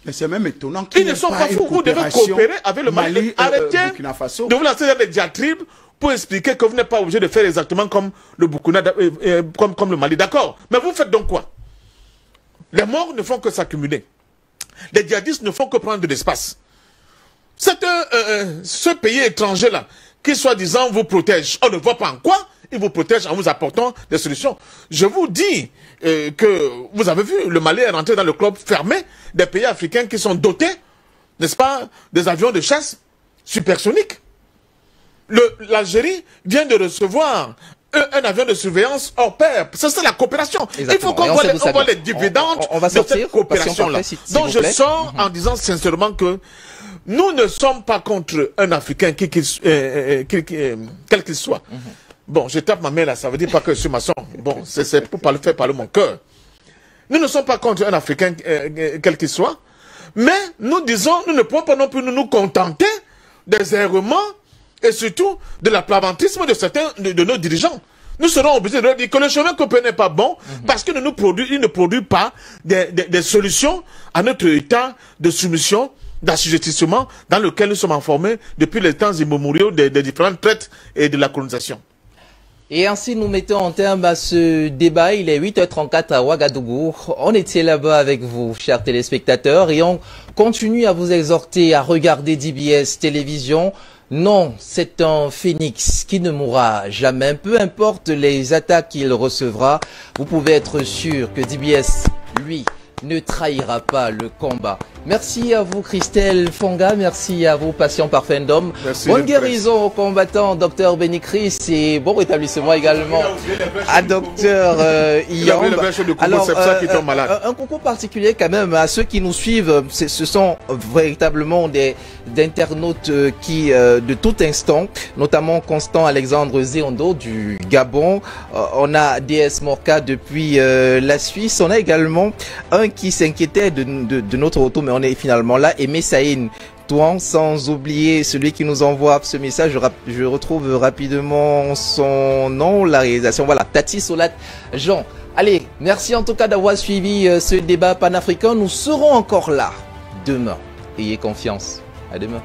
Mais c'est même étonnant qu'ils ne sont pas fous. Vous devez coopérer avec le Mali. Arrêtez de vous lancer dans des diatribes pour expliquer que vous n'êtes pas obligé de faire exactement comme le Burkina, comme le Mali. D'accord. Mais vous faites donc quoi? Les morts ne font que s'accumuler. Les djihadistes ne font que prendre de l'espace. Ce pays étranger-là, qui soi-disant vous protègent. On ne voit pas en quoi ils vous protègent en vous apportant des solutions. Je vous dis que vous avez vu, le Mali est rentré dans le club fermé des pays africains qui sont dotés, n'est-ce pas, des avions de chasse supersoniques. L'Algérie vient de recevoir un avion de surveillance hors pair. C'est ça la coopération. Exactement. Il faut qu'on voit les dividendes de cette coopération-là. Donc je sors en disant sincèrement que nous ne sommes pas contre un Africain quel qu'il soit. Bon, je tape ma main là, ça veut dire pas que je suis maçon. Bon, c'est pour faire parler mon cœur. Nous ne sommes pas contre un Africain quel qu'il soit, mais nous disons, nous ne pouvons pas non plus nous contenter des errements et surtout de l'aplavantisme de certains de nos dirigeants. Nous serons obligés de leur dire que le chemin qu'on peut n'est pas bon parce qu'il ne produit pas des solutions à notre état de soumission, d'assujettissement dans lequel nous sommes informés depuis les temps immémoriaux des différentes traites et de la colonisation. Et ainsi, nous mettons en terme à ce débat. Il est 8h34 à Ouagadougou. On était là-bas avec vous, chers téléspectateurs, et on continue à vous exhorter à regarder DBS Télévision. Non, c'est un phénix qui ne mourra jamais. Peu importe les attaques qu'il recevra, vous pouvez être sûr que DBS, lui, ne trahira pas le combat. Merci à vous Christelle Fonga, merci à vous Patient Parfendum. Bonne guérison aux combattants Dr Benny Chris et bon rétablissement également à Dr Iyamb. Alors un concours particulier quand même à ceux qui nous suivent, ce sont véritablement des internautes qui de tout instant, notamment Constant Alexandre Zéondo du Gabon, on a DS Morka depuis la Suisse, on a également un qui s'inquiétait de notre retour, mais on est finalement là, et Messaïn Touan, sans oublier celui qui nous envoie ce message, je retrouve rapidement son nom, la réalisation, voilà, Tati Solat Jean. Allez, merci en tout cas d'avoir suivi ce débat panafricain, nous serons encore là demain, ayez confiance, à demain.